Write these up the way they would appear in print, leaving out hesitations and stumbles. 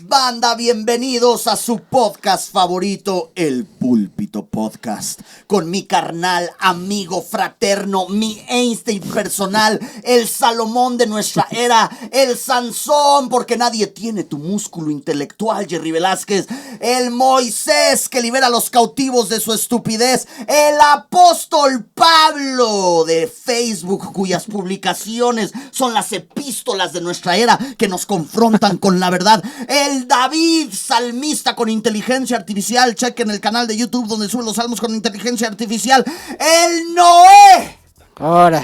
Banda, bienvenidos a su podcast favorito, El Púlpito Podcast, con mi carnal, amigo, fraterno, mi Einstein personal, el Salomón de nuestra era, el Sansón, porque nadie tiene tu músculo intelectual, Jerry Velázquez, el Moisés que libera a los cautivos de su estupidez, el apóstol Pablo de Facebook, cuyas publicaciones son las epístolas de nuestra era que nos confrontan con la verdad, el David, salmista con inteligencia artificial. Chequen el canal de YouTube donde sube los salmos con inteligencia artificial. El Noé. Ahora.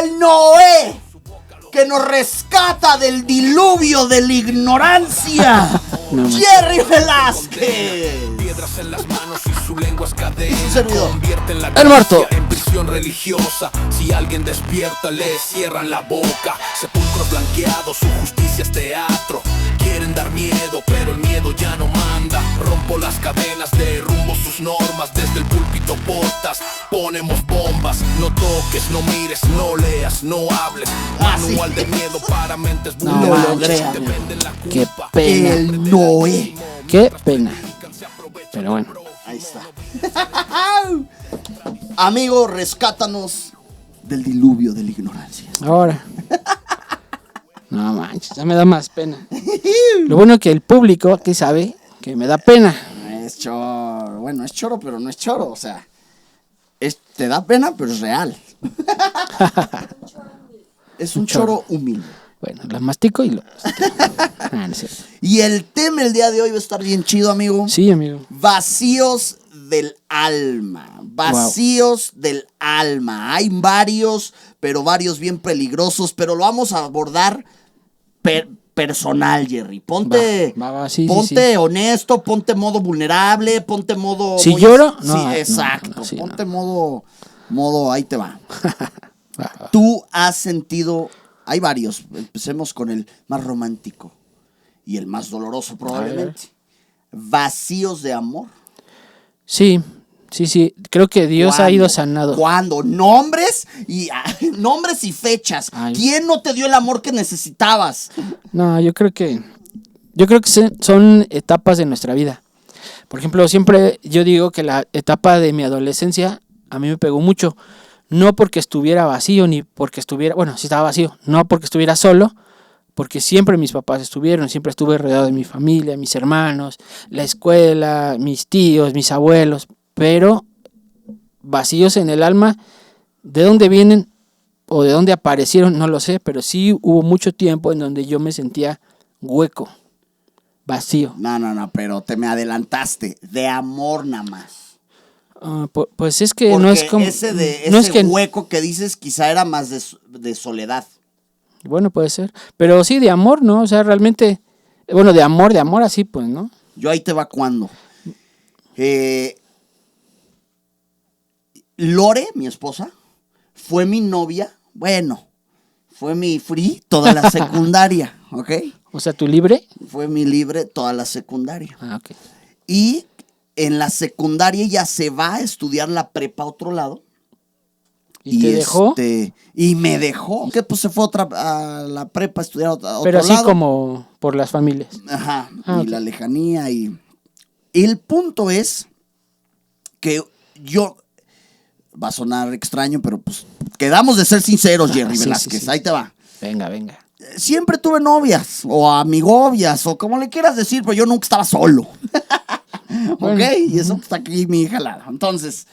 El Noé que nos rescata del diluvio de la ignorancia. No, Jerry Velázquez. Piedras en las manos y su lengua es cadena. Convierten la gracia en prisión religiosa. Si alguien despierta, le cierran la boca. Sepulcros blanqueados, su justicia es teatro. Quieren dar miedo, pero el miedo ya no manda. Rompo las cadenas, derrumbo sus normas. Desde el púlpito podcast ponemos bombas. No toques, no mires, no leas, no hables. Manual de miedo para mentes vulnerables. Qué pena. El Noé. Qué pena. Pero bueno. Ahí está. Amigo, rescátanos del diluvio de la ignorancia. Ahora. No manches, ya me da más pena. Lo bueno es que el público aquí sabe que me da pena. Es choro. Bueno, es choro, pero no es choro. O sea, te da pena, pero es real. Es un choro humilde. Bueno, la mastico y lo... no sé. Y el tema el día de hoy va a estar bien chido, amigo. Sí, amigo. Vacíos del alma. Vacíos del alma. Hay varios, pero varios bien peligrosos. Pero lo vamos a abordar personal, Jerry. Ponte sí. honesto, ponte modo vulnerable, ponte modo... ¿Si lloro? No, sí, exacto. No, ponte modo, ahí te va. Tú has sentido... Hay varios. Empecemos con el más romántico y el más doloroso probablemente. Vacíos de amor. Sí. Creo que Dios ha ido sanado. ¿Cuándo? Nombres y fechas. Ay. ¿Quién no te dio el amor que necesitabas? No, yo creo que son etapas de nuestra vida. Por ejemplo, siempre yo digo que la etapa de mi adolescencia a mí me pegó mucho. No porque estuviera vacío, ni porque estuviera... Bueno, sí estaba vacío. No porque estuviera solo, porque siempre mis papás estuvieron. Siempre estuve rodeado de mi familia, mis hermanos, la escuela, mis tíos, mis abuelos. Pero vacíos en el alma, ¿de dónde vienen o de dónde aparecieron? No lo sé, pero sí hubo mucho tiempo en donde yo me sentía hueco, vacío. No, pero te me adelantaste. De amor nada más. Pues es que porque no es como... ese hueco que dices quizá era más de soledad. Bueno, puede ser. Pero sí, de amor, ¿no? O sea, realmente... Bueno, de amor así, pues, ¿no? Yo ahí te va cuando. Lore, mi esposa, fue mi novia. Bueno, fue mi free toda la secundaria, ¿ok? O sea, ¿tu libre? Fue mi libre toda la secundaria. Ok. Y... en la secundaria ya se va a estudiar la prepa a otro lado. ¿Y te dejó? Y me dejó. Que pues se fue a la prepa a estudiar a otro lado. Pero así como por las familias. Ajá. Y okay. La lejanía y... El punto es que yo... Va a sonar extraño, pero pues... Quedamos de ser sinceros, Jerry Velázquez. Sí. Ahí te va. Venga. Siempre tuve novias, o amigobias, o como le quieras decir, pero yo nunca estaba solo. Bueno, ok, y eso está aquí mi hija jalada. Entonces,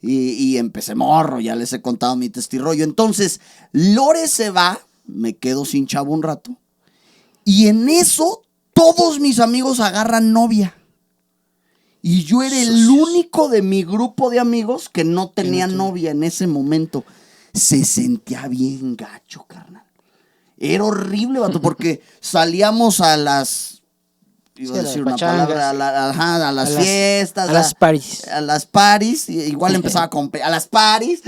y empecé morro, ya les he contado mi testirollo. Entonces, Lore se va, me quedo sin chavo un rato. Y en eso, todos mis amigos agarran novia. Y yo era el único de mi grupo de amigos que no tenía novia en ese momento. Se sentía bien gacho, carnal. Era horrible, vato, porque salíamos a las... Iba a decir una palabra, a las fiestas. A las paris. A las paris. Igual empezaba con... A las paris.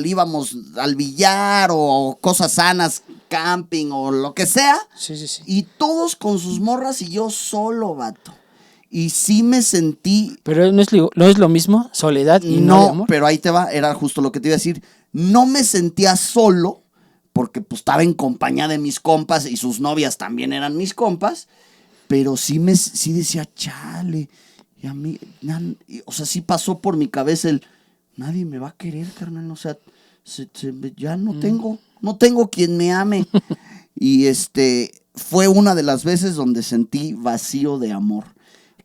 Íbamos al billar o cosas sanas, camping o lo que sea. Sí. Y todos con sus morras y yo solo, vato. Y sí me sentí... Pero no es lo mismo, soledad y no de amor. Pero ahí te va, era justo lo que te iba a decir. No me sentía solo, porque pues estaba en compañía de mis compas y sus novias también eran mis compas, pero sí decía, chale, y a mí, o sea, sí pasó por mi cabeza nadie me va a querer, carnal, o sea, ya no tengo quien me ame. Y fue una de las veces donde sentí vacío de amor,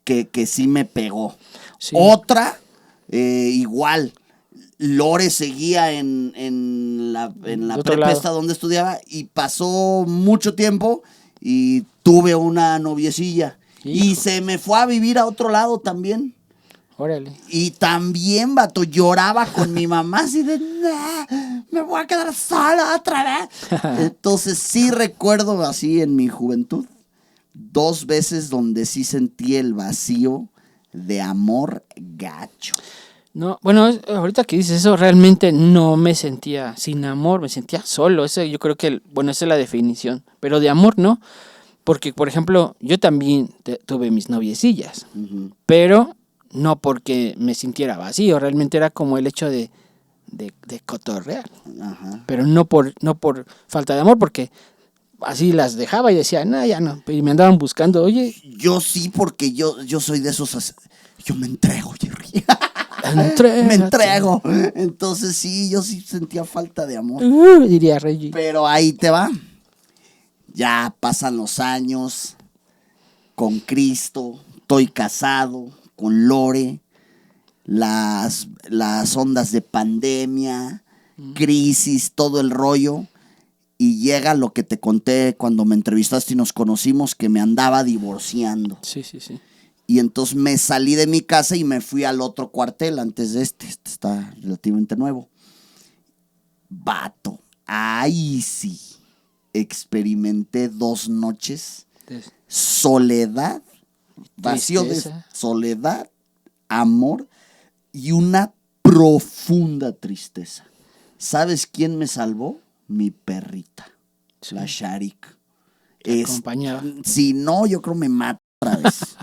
que sí me pegó. Sí. Otra, igual, Lore seguía en la prepa donde estudiaba y pasó mucho tiempo y tuve una noviecilla. Hijo. Y se me fue a vivir a otro lado también. Órale. Y también, vato, lloraba con mi mamá así de, me voy a quedar sola otra vez. Entonces sí recuerdo así en mi juventud 2 veces donde sí sentí el vacío de amor gacho. No, bueno, ahorita que dices eso, realmente no me sentía sin amor, me sentía solo. Eso yo creo que, bueno, esa es la definición. Pero de amor no, porque, por ejemplo, yo también tuve mis noviecillas, pero no porque me sintiera vacío, realmente era como el hecho de cotorrear. Ajá. Pero no por falta de amor, porque así las dejaba y decía, no, ya no. Y me andaban buscando, oye. Yo sí, porque yo soy de esos, yo me entrego, Jerry. Me entrego. Entonces sí, yo sí sentía falta de amor. Diría Reggie. Pero ahí te va. Ya pasan los años con Cristo, estoy casado con Lore, las ondas de pandemia, crisis, todo el rollo. Y llega lo que te conté cuando me entrevistaste y nos conocimos, que me andaba divorciando. Sí. Y entonces me salí de mi casa y me fui al otro cuartel antes de este está relativamente nuevo. Vato, ahí sí experimenté 2 noches, soledad, vacío de soledad, amor y una profunda tristeza. ¿Sabes quién me salvó? Mi perrita, sí. La Sharik. Acompañaba. Si no, yo creo me mata otra vez.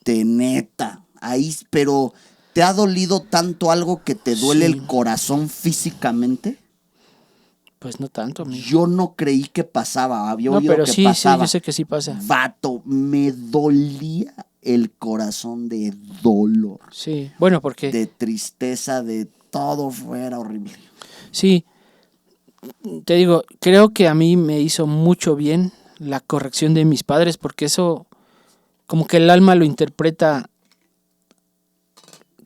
Neta, ahí, pero ¿te ha dolido tanto algo que te duele el corazón físicamente? Pues no tanto, amigo. Yo no creí que pasaba, había oído pero que sí, pasaba. Sí, yo sé que sí pasa. Vato, me dolía el corazón de dolor. Sí, bueno, porque de tristeza, de todo fuera horrible. Sí, te digo, creo que a mí me hizo mucho bien la corrección de mis padres, porque eso como que el alma lo interpreta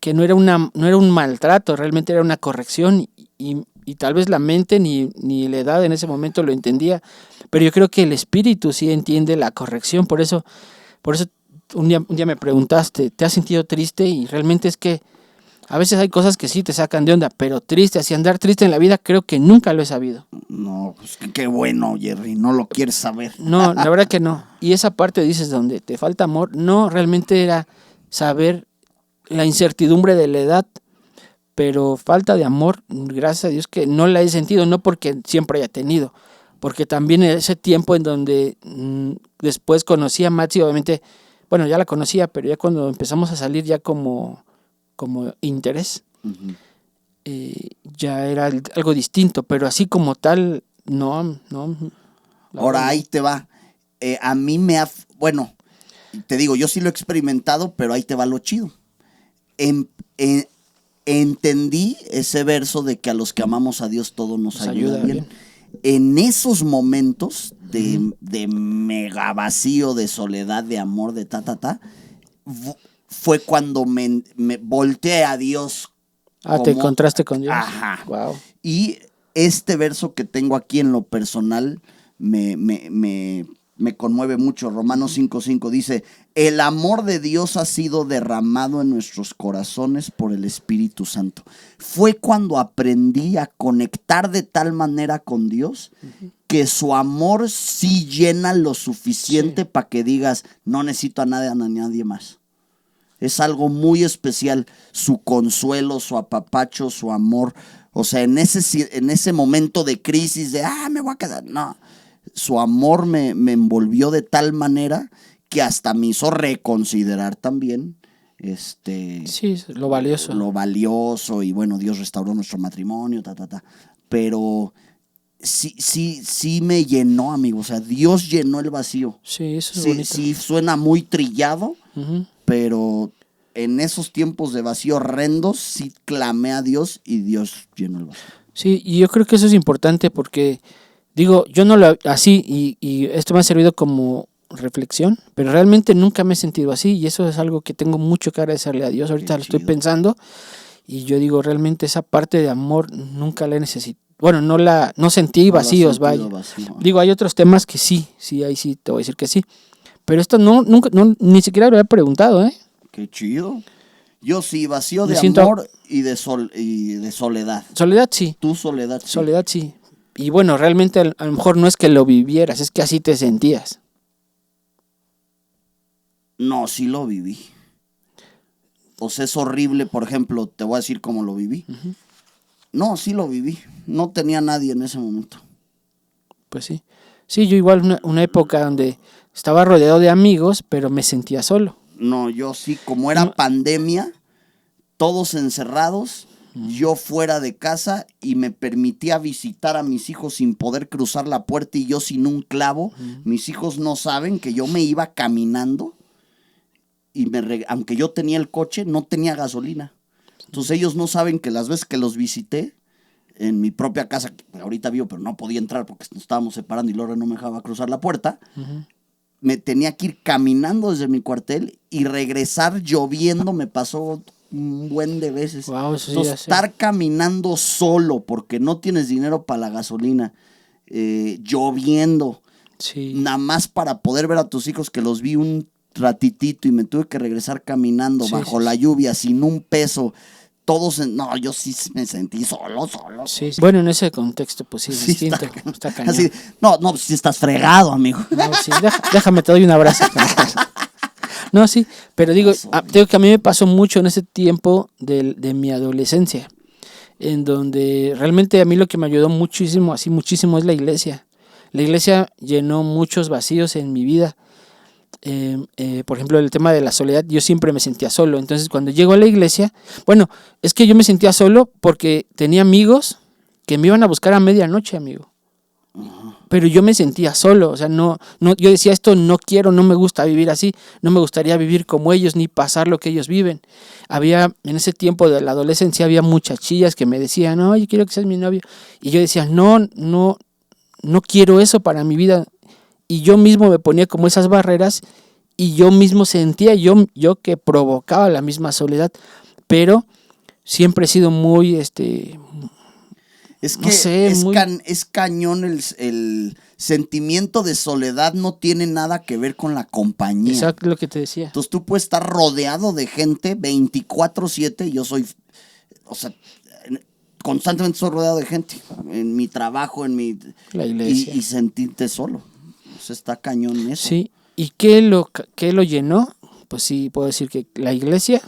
que no era un maltrato, realmente era una corrección y tal vez la mente ni la edad en ese momento lo entendía, pero yo creo que el espíritu sí entiende la corrección. Por eso un día me preguntaste, ¿te has sentido triste? Y realmente es que a veces hay cosas que sí te sacan de onda, pero triste, así andar triste en la vida, creo que nunca lo he sabido. No, pues qué bueno, Jerry, no lo quieres saber. No, la verdad que no. Y esa parte dices donde te falta amor, no, realmente era saber la incertidumbre de la edad, pero falta de amor, gracias a Dios que no la he sentido, no porque siempre haya tenido, porque también en ese tiempo en donde después conocí a Matsi, obviamente, bueno, ya la conocía, pero ya cuando empezamos a salir ya como interés, ya era algo distinto, pero así como tal, no. Ahora ahí te va. A mí bueno, te digo, yo sí lo he experimentado, pero ahí te va lo chido. Entendí ese verso de que a los que amamos a Dios todo nos ayuda bien. En esos momentos de mega vacío, de soledad, de amor, de fue cuando me volteé a Dios. Te encontraste con Dios. Ajá. Wow. Y este verso que tengo aquí en lo personal me conmueve mucho. Romanos 5:5 dice, el amor de Dios ha sido derramado en nuestros corazones por el Espíritu Santo. Fue cuando aprendí a conectar de tal manera con Dios que su amor sí llena lo suficiente para que digas, no necesito a nadie más. Es algo muy especial, su consuelo, su apapacho, su amor. O sea, en ese momento de crisis de, me voy a quedar, no. Su amor me envolvió de tal manera que hasta me hizo reconsiderar también sí, lo valioso. Lo valioso y bueno, Dios restauró nuestro matrimonio, Pero sí me llenó, amigo. O sea, Dios llenó el vacío. Sí, eso es Sí, bonito. sí suena muy trillado, Ujú. pero en esos tiempos de vacío horrendos, sí clamé a Dios y Dios llenó el vacío. Sí, y yo creo que eso es importante porque, digo, yo no lo así y esto me ha servido como reflexión, pero realmente nunca me he sentido así y eso es algo que tengo mucho que agradecerle a Dios. Ahorita Qué lo estoy chido. pensando y yo digo, realmente esa parte de amor nunca la he necesitado. Bueno, no sentí No lo has vacíos, sentido vaya. vacío. Digo, hay otros temas que sí, ahí sí te voy a decir que sí. Pero esto nunca, ni siquiera lo he preguntado, ¿eh? Qué chido. Yo sí, vacío Me de siento- amor y de soledad. Soledad sí, Tu soledad, sí. soledad sí. Y bueno, realmente a lo mejor no es que lo vivieras, es que así te sentías. No, sí lo viví. O sea, es horrible, por ejemplo, te voy a decir cómo lo viví. No, sí lo viví. No tenía nadie en ese momento. Pues sí. Sí, yo igual una época donde estaba rodeado de amigos, pero me sentía solo. No, yo sí, como era No. pandemia, todos encerrados, yo fuera de casa y me permitía visitar a mis hijos sin poder cruzar la puerta y yo sin un clavo. Mis hijos no saben que yo me iba caminando y aunque yo tenía el coche, no tenía gasolina. Entonces ellos no saben que las veces que los visité en mi propia casa, que ahorita vivo, pero no podía entrar porque nos estábamos separando y Laura no me dejaba cruzar la puerta, me tenía que ir caminando desde mi cuartel y regresar lloviendo. Me pasó un buen de veces. Wow, eso sí, Entonces, ya sé. estar caminando solo porque no tienes dinero para la gasolina, lloviendo, Sí. nada más para poder ver a tus hijos, que los vi un ratitito y me tuve que regresar caminando Sí, bajo sí, la sí. lluvia, sin un peso. No, yo sí me sentí solo. Sí, sí. Bueno, en ese contexto, pues sí, es Sí, distinto. Está cañón. Así, no, pues sí estás fregado, amigo. No, sí, déjame, te doy un abrazo. No, sí, pero digo, digo que a mí me pasó mucho en ese tiempo de mi adolescencia, en donde realmente a mí lo que me ayudó muchísimo, así muchísimo, es la iglesia. La iglesia llenó muchos vacíos en mi vida. Por ejemplo, el tema de la soledad, yo siempre me sentía solo. Entonces, cuando llego a la iglesia, bueno, es que yo me sentía solo porque tenía amigos que me iban a buscar a medianoche, amigo. Pero yo me sentía solo, o sea, no, yo decía, esto no quiero, no me gusta vivir así, no me gustaría vivir como ellos, ni pasar lo que ellos viven. En ese tiempo de la adolescencia, había muchachillas que me decían, no, yo quiero que seas mi novio. Y yo decía, no quiero eso para mi vida. Y yo mismo me ponía como esas barreras y yo mismo sentía, yo que provocaba la misma soledad, pero siempre he sido muy, Es no que sé, muy... es cañón el sentimiento de soledad, no tiene nada que ver con la compañía. Exacto lo que te decía. Entonces tú puedes estar rodeado de gente 24/7, yo soy, o sea, constantemente estoy rodeado de gente, en mi trabajo, La iglesia. y sentirte solo. O sea, está cañón eso. Sí, ¿y qué lo llenó? Pues sí, puedo decir que la iglesia,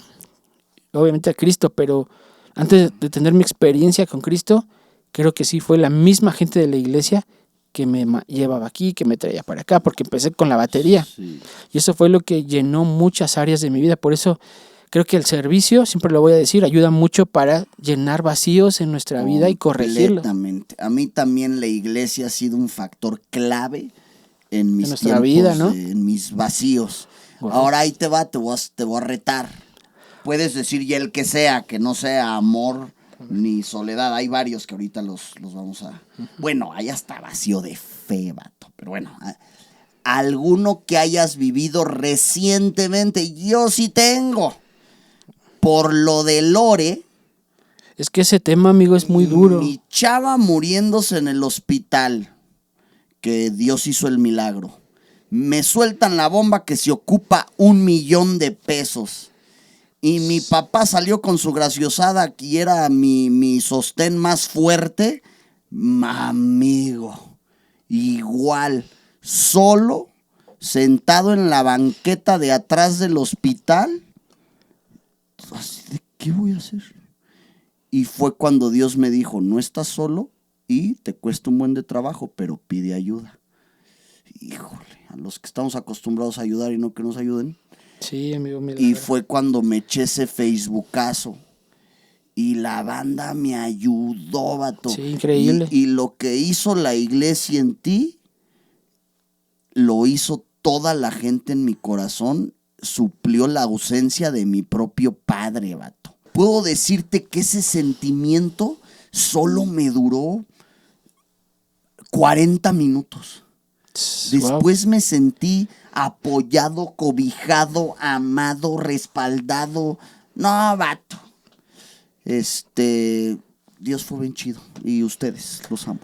obviamente a Cristo, pero antes de tener mi experiencia con Cristo, creo que sí fue la misma gente de la iglesia que me llevaba aquí, que me traía para acá, porque empecé con la batería. Sí. Y eso fue lo que llenó muchas áreas de mi vida. Por eso creo que el servicio, siempre lo voy a decir, ayuda mucho para llenar vacíos en nuestra vida y corregirlo. Completamente. A mí también la iglesia ha sido un factor clave en mis nuestra tiempos, vida, ¿no? en mis vacíos. Wow. Ahora ahí te voy a retar. Puedes decir ya el que sea, que no sea amor ni soledad. Hay varios que ahorita los vamos a... Bueno, hay hasta vacío de fe, vato. Pero bueno, alguno que hayas vivido recientemente. Yo sí tengo. Por lo de Lore... Es que ese tema, amigo, es muy duro. Mi chava muriéndose en el hospital, que Dios hizo el milagro. Me sueltan la bomba que se ocupa $1,000,000. Y mi papá salió con su graciosada, que era mi sostén más fuerte. Amigo, igual, solo, sentado en la banqueta de atrás del hospital. Así de, ¿qué voy a hacer? Y fue cuando Dios me dijo, no estás solo y te cuesta un buen de trabajo, pero pide ayuda. Híjole, a los que estamos acostumbrados a ayudar y no que nos ayuden. Sí, amigo, mira. Y fue cuando me eché ese Facebookazo. Y la banda me ayudó, vato. Sí, increíble. Y lo que hizo la iglesia en ti, lo hizo toda la gente en mi corazón, suplió la ausencia de mi propio padre, vato. Puedo decirte que ese sentimiento solo me duró 40 minutos. Después me sentí apoyado, cobijado, amado, respaldado. No, vato. Dios fue bien chido. Y ustedes, los amo.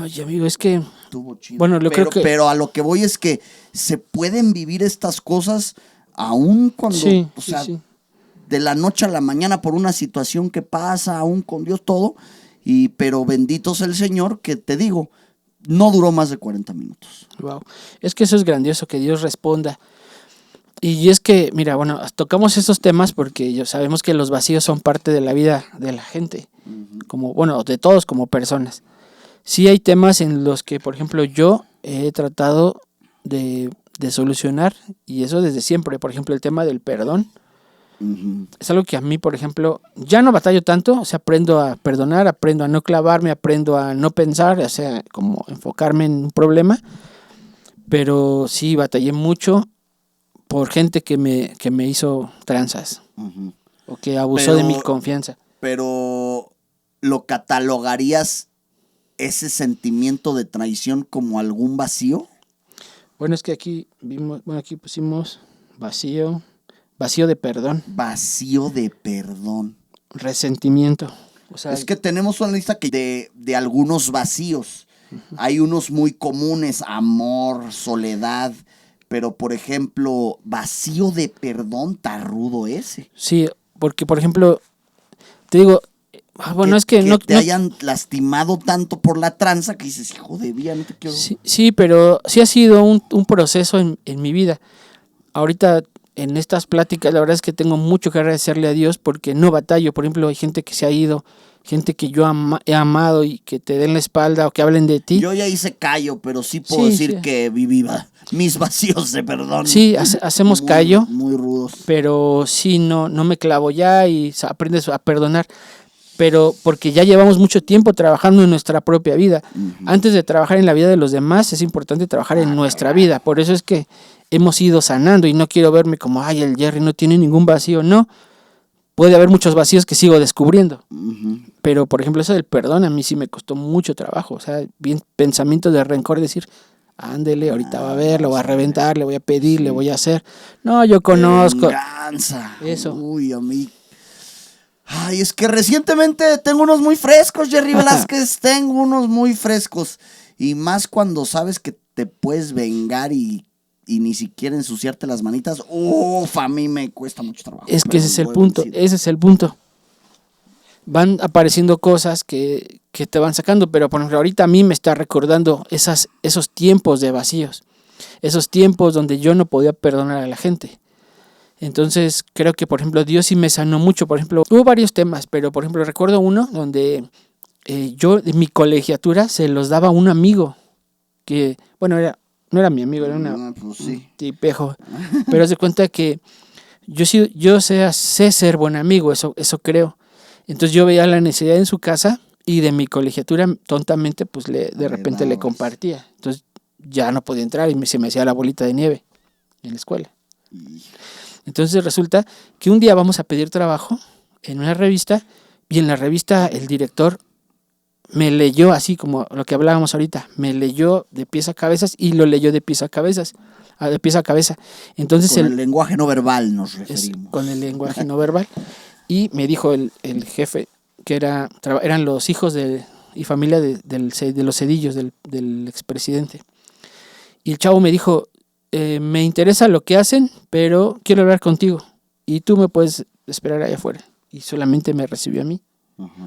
Oye, amigo, es que... Estuvo chido. Bueno, creo que... Pero a lo que voy es que se pueden vivir estas cosas aún cuando... Sí, o sea, sí. de la noche a la mañana por una situación que pasa, aún con Dios todo. Pero bendito sea el Señor, que te digo, no duró más de 40 minutos. Wow. Es que eso es grandioso, que Dios responda. Y es que, mira, bueno, tocamos estos temas porque ya sabemos que los vacíos son parte de la vida de la gente, como, bueno, de todos como personas. Sí hay temas en los que, por ejemplo, yo he tratado de solucionar, y eso desde siempre. Por ejemplo, el tema del perdón. Es algo que a mí, por ejemplo, ya no batallo tanto. O sea, aprendo a perdonar, aprendo a no clavarme, aprendo a no pensar, o sea, como enfocarme en un problema. Pero sí batallé mucho por gente que me hizo tranzas o que abusó de mi confianza. Pero ¿lo catalogarías ese sentimiento de traición como algún vacío? Bueno, es que aquí aquí pusimos vacío de perdón. Vacío de perdón. Resentimiento. O sea, es que tenemos una lista de algunos vacíos. Hay unos muy comunes: amor, soledad. Pero, por ejemplo, vacío de perdón, está rudo ese. Sí, porque, por ejemplo, te digo, bueno, es que no te hayan lastimado tanto por la tranza que dices, hijo de vida, no te quiero. Sí, pero sí ha sido un proceso en mi vida. Ahorita, en estas pláticas, la verdad es que tengo mucho que agradecerle a Dios porque no batallo. Por ejemplo, hay gente que se ha ido, gente que yo he amado y que te den la espalda o que hablen de ti. Yo ya hice callo, pero sí puedo decir que viví mis vacíos de perdón. Sí, hacemos callo. Muy rudos. Pero sí, no me clavo ya y aprendes a perdonar. Pero porque ya llevamos mucho tiempo trabajando en nuestra propia vida. Antes de trabajar en la vida de los demás, es importante trabajar en nuestra vida. Por eso es que hemos ido sanando y no quiero verme como, ay, el Jerry no tiene ningún vacío. No, puede haber muchos vacíos que sigo descubriendo. Pero, por ejemplo, eso del perdón a mí sí me costó mucho trabajo. O sea, bien pensamientos de rencor, decir, ándele, ahorita va a ver, lo voy a reventar, le voy a pedir, le voy a hacer. No, yo conozco. Venganza. Eso. Uy, a mí. Ay, es que recientemente tengo unos muy frescos, Jerry Velázquez. Tengo unos muy frescos. Y más cuando sabes que te puedes vengar y ni siquiera ensuciarte las manitas. Uf, a mí me cuesta mucho trabajo. Es que ese es el punto. Van apareciendo cosas que te van sacando, pero por ejemplo ahorita a mí me está recordando esos tiempos de vacíos, esos tiempos donde yo no podía perdonar a la gente. Entonces creo que, por ejemplo, Dios sí me sanó mucho. Por ejemplo, hubo varios temas, pero por ejemplo recuerdo uno donde yo de mi colegiatura se los daba a un amigo que, bueno, no era mi amigo, era un tipejo, pero se cuenta que yo sé ser buen amigo, eso creo. Entonces yo veía la necesidad en su casa y de mi colegiatura tontamente pues de repente le compartía. Entonces ya no podía entrar y se me hacía la bolita de nieve en la escuela. Entonces resulta que un día vamos a pedir trabajo en una revista y en la revista el director me leyó así como lo que hablábamos ahorita, me leyó de pies a cabezas y lo leyó de pies a cabeza. Entonces con el lenguaje no verbal nos referimos. Con el lenguaje no verbal. Y me dijo el jefe que eran los hijos y familia de los Cedillos, del expresidente. Y el chavo me dijo, me interesa lo que hacen, pero quiero hablar contigo. Y tú me puedes esperar allá afuera. Y solamente me recibió a mí.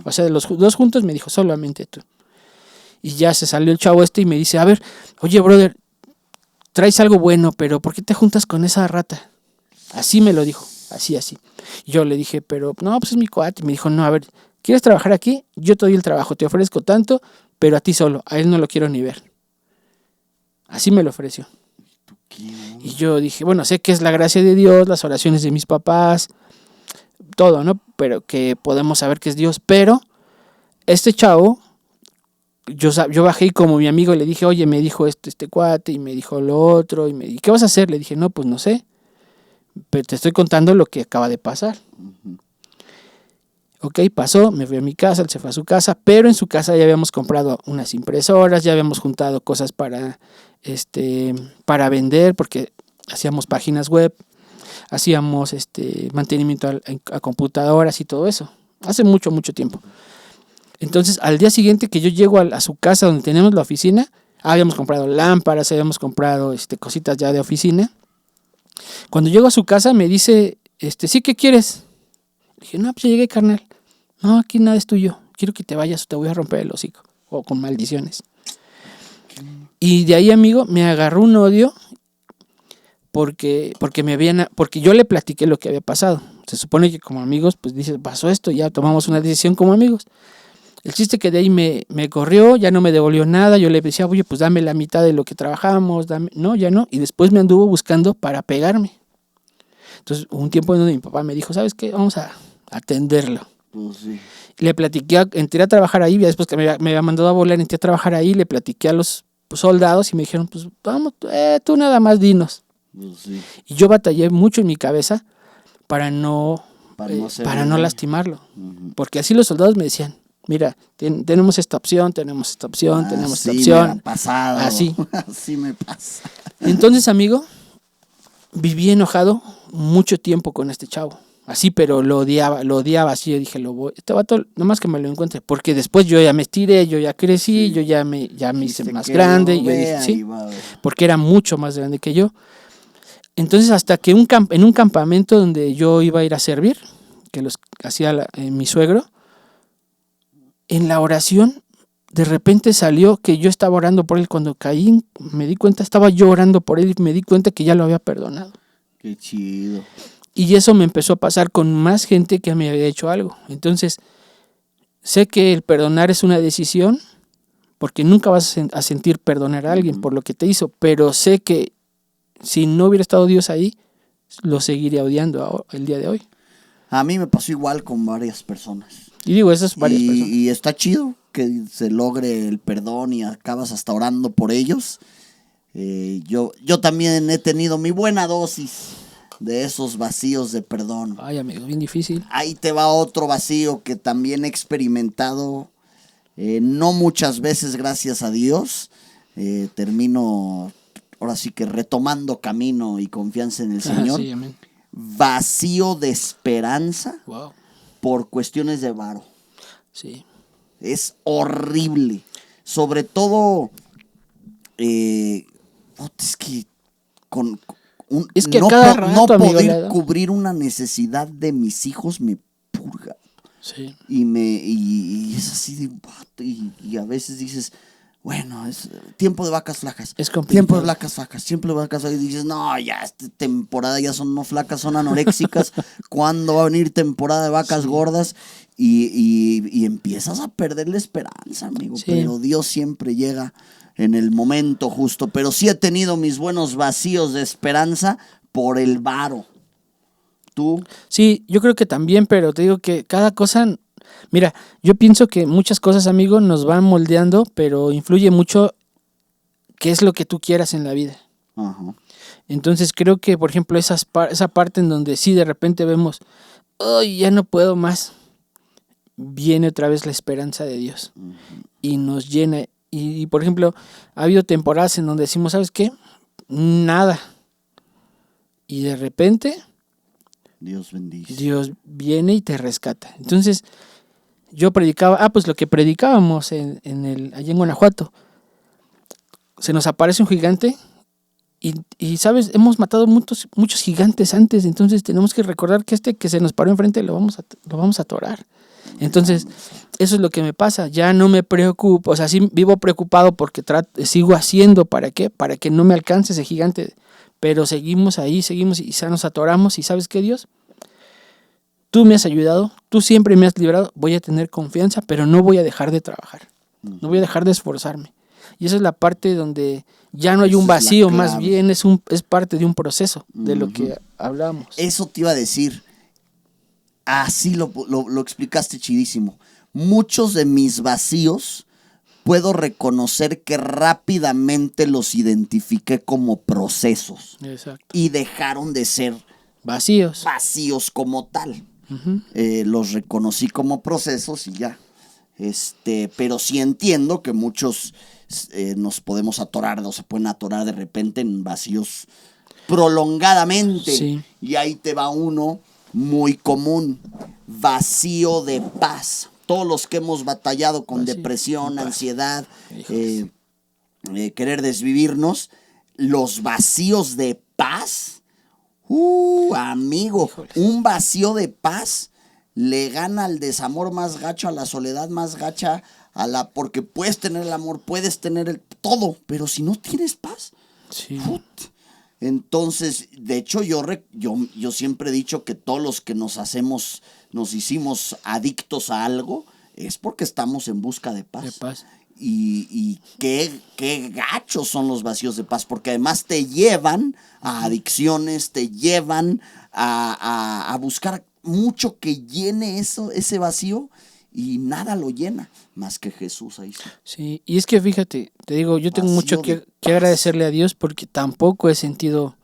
O sea, de los dos juntos me dijo, solamente tú. Y ya se salió el chavo y me dice, a ver, oye, brother, traes algo bueno, pero ¿por qué te juntas con esa rata? Así me lo dijo, así. Yo le dije, pero no, pues es mi cuate. Y me dijo, no, a ver, ¿quieres trabajar aquí? Yo te doy el trabajo, te ofrezco tanto, pero a ti solo, a él no lo quiero ni ver. Así me lo ofreció. Y yo dije, bueno, sé que es la gracia de Dios, las oraciones de mis papás, todo, ¿no? Pero que podemos saber que es Dios. Pero este chavo, yo bajé y como mi amigo le dije, oye, me dijo este cuate y me dijo lo otro. Y me dije, ¿qué vas a hacer? Le dije, no, pues no sé. Pero te estoy contando lo que acaba de pasar. Ok, pasó, me fui a mi casa, él se fue a su casa, pero en su casa ya habíamos comprado unas impresoras, ya habíamos juntado cosas para vender, porque hacíamos páginas web, hacíamos mantenimiento a computadoras y todo eso, hace mucho, mucho tiempo. Entonces, al día siguiente que yo llego a su casa donde tenemos la oficina, habíamos comprado lámparas, habíamos comprado cositas ya de oficina. Cuando llego a su casa me dice, ¿sí qué quieres? Le dije, no, pues ya llegué, carnal. No, aquí nada es tuyo. Quiero que te vayas o te voy a romper el hocico. O con maldiciones. Y de ahí, amigo, me agarró un odio porque yo le platiqué lo que había pasado. Se supone que como amigos, pues dices, pasó esto, ya tomamos una decisión como amigos. El chiste que de ahí me corrió, ya no me devolvió nada. Yo le decía, oye, pues dame la mitad de lo que trabajamos. No, ya no. Y después me anduvo buscando para pegarme. Entonces, hubo un tiempo en donde mi papá me dijo, ¿sabes qué? Vamos a atenderlo. Pues sí. Le platiqué, entré a trabajar ahí, después que me había mandado a volar, entré a trabajar ahí, le platiqué a los soldados y me dijeron, pues vamos, tú nada más dinos. Pues sí. Y yo batallé mucho en mi cabeza para no lastimarlo. Uh-huh. Porque así los soldados me decían, mira, tenemos esta opción, tenemos esta opción, tenemos esta sí opción. Me ha pasado. Así. Así me pasa. Entonces, amigo, viví enojado mucho tiempo con este chavo. Así, pero lo odiaba así. Yo dije, este vato, nomás que me lo encuentre. Porque después yo ya me estiré, yo ya crecí, yo ya me hice más grande. Y yo dije, sí, porque era mucho más grande que yo. Entonces, hasta que en un campamento donde yo iba a ir a servir, que los hacía mi suegro, en la oración, de repente salió que yo estaba orando por él. Cuando caí, me di cuenta, estaba yo orando por él y me di cuenta que ya lo había perdonado. Qué chido. Y eso me empezó a pasar con más gente que me había hecho algo. Entonces, sé que el perdonar es una decisión, porque nunca vas a sentir perdonar a alguien por lo que te hizo, pero sé que si no hubiera estado Dios ahí, lo seguiría odiando el día de hoy. A mí me pasó igual con varias personas. Y digo, esas varias personas. Y está chido que se logre el perdón y acabas hasta orando por ellos. Yo también he tenido mi buena dosis de esos vacíos de perdón. Ay, amigo, bien difícil. Ahí te va otro vacío que también he experimentado, no muchas veces, gracias a Dios. Termino, ahora sí que retomando camino y confianza en el Señor. Sí, amén. Vacío de esperanza. Wow. Por cuestiones de varo. Sí. Es horrible. Sobre todo, es que es que no, cada rato, no amigo, poder cubrir una necesidad de mis hijos me purga. Sí. Y es así de y a veces dices, bueno, es tiempo de vacas flacas. Es complicado. Tiempo de vacas flacas, siempre de vacas flacas. Y dices, no, ya esta temporada ya no flacas, son anoréxicas. ¿Cuándo va a venir temporada de vacas gordas? Y empiezas a perder la esperanza, amigo. Sí. Pero Dios siempre llega en el momento justo. Pero sí he tenido mis buenos vacíos de esperanza por el varo. ¿Tú? Sí, yo creo que también, pero te digo que cada cosa... Mira, yo pienso que muchas cosas, amigo, nos van moldeando, pero influye mucho qué es lo que tú quieras en la vida. Ajá. Entonces creo que, por ejemplo, esa parte en donde sí de repente vemos, ¡ay, ya no puedo más! Viene otra vez la esperanza de Dios y nos llena. Y, por ejemplo, ha habido temporadas en donde decimos, ¿sabes qué? Nada. Y de repente... Dios bendice. Dios viene y te rescata. Entonces, yo predicaba, pues lo que predicábamos allá en Guanajuato. Se nos aparece un gigante y ¿sabes? Hemos matado muchos gigantes antes, entonces tenemos que recordar que que se nos paró enfrente lo vamos a atorar. Entonces, eso es lo que me pasa. Ya no me preocupo, o sea, sí vivo preocupado porque sigo haciendo, ¿para qué? Para que no me alcance ese gigante. Pero seguimos ahí, y ya nos atoramos. ¿Y sabes qué, Dios? Tú me has ayudado, tú siempre me has librado. Voy a tener confianza, pero no voy a dejar de trabajar. No voy a dejar de esforzarme. Y esa es la parte donde ya no hay un vacío, más bien es parte de un proceso de lo que hablamos. Eso te iba a decir. así lo explicaste chidísimo. Muchos de mis vacíos puedo reconocer que rápidamente los identifiqué como procesos. Exacto. Y dejaron de ser Vacíos. como tal. Ujú. Los reconocí como procesos y ya. Pero sí entiendo que muchos nos podemos atorar o se pueden atorar de repente en vacíos prolongadamente. Sí. Y ahí te va uno muy común: vacío de paz. Todos los que hemos batallado con Vacío depresión, de paz. ansiedad, Híjoles. querer desvivirnos, los vacíos de paz, amigo, Híjoles. un vacío de paz le gana al desamor más gacho, a la soledad más gacha, porque puedes tener el amor, puedes tener todo, pero si no tienes paz, Sí. entonces, de hecho, yo siempre he dicho que todos los que nos hicimos adictos a algo, es porque estamos en busca de paz. De paz. Y qué gachos son los vacíos de paz, porque además te llevan a adicciones, te llevan a buscar mucho que llene ese vacío, y nada lo llena más que Jesús ahí. Sí, y es que fíjate, te digo, yo tengo Vacío mucho de que paz. agradecerle a Dios porque tampoco he sentido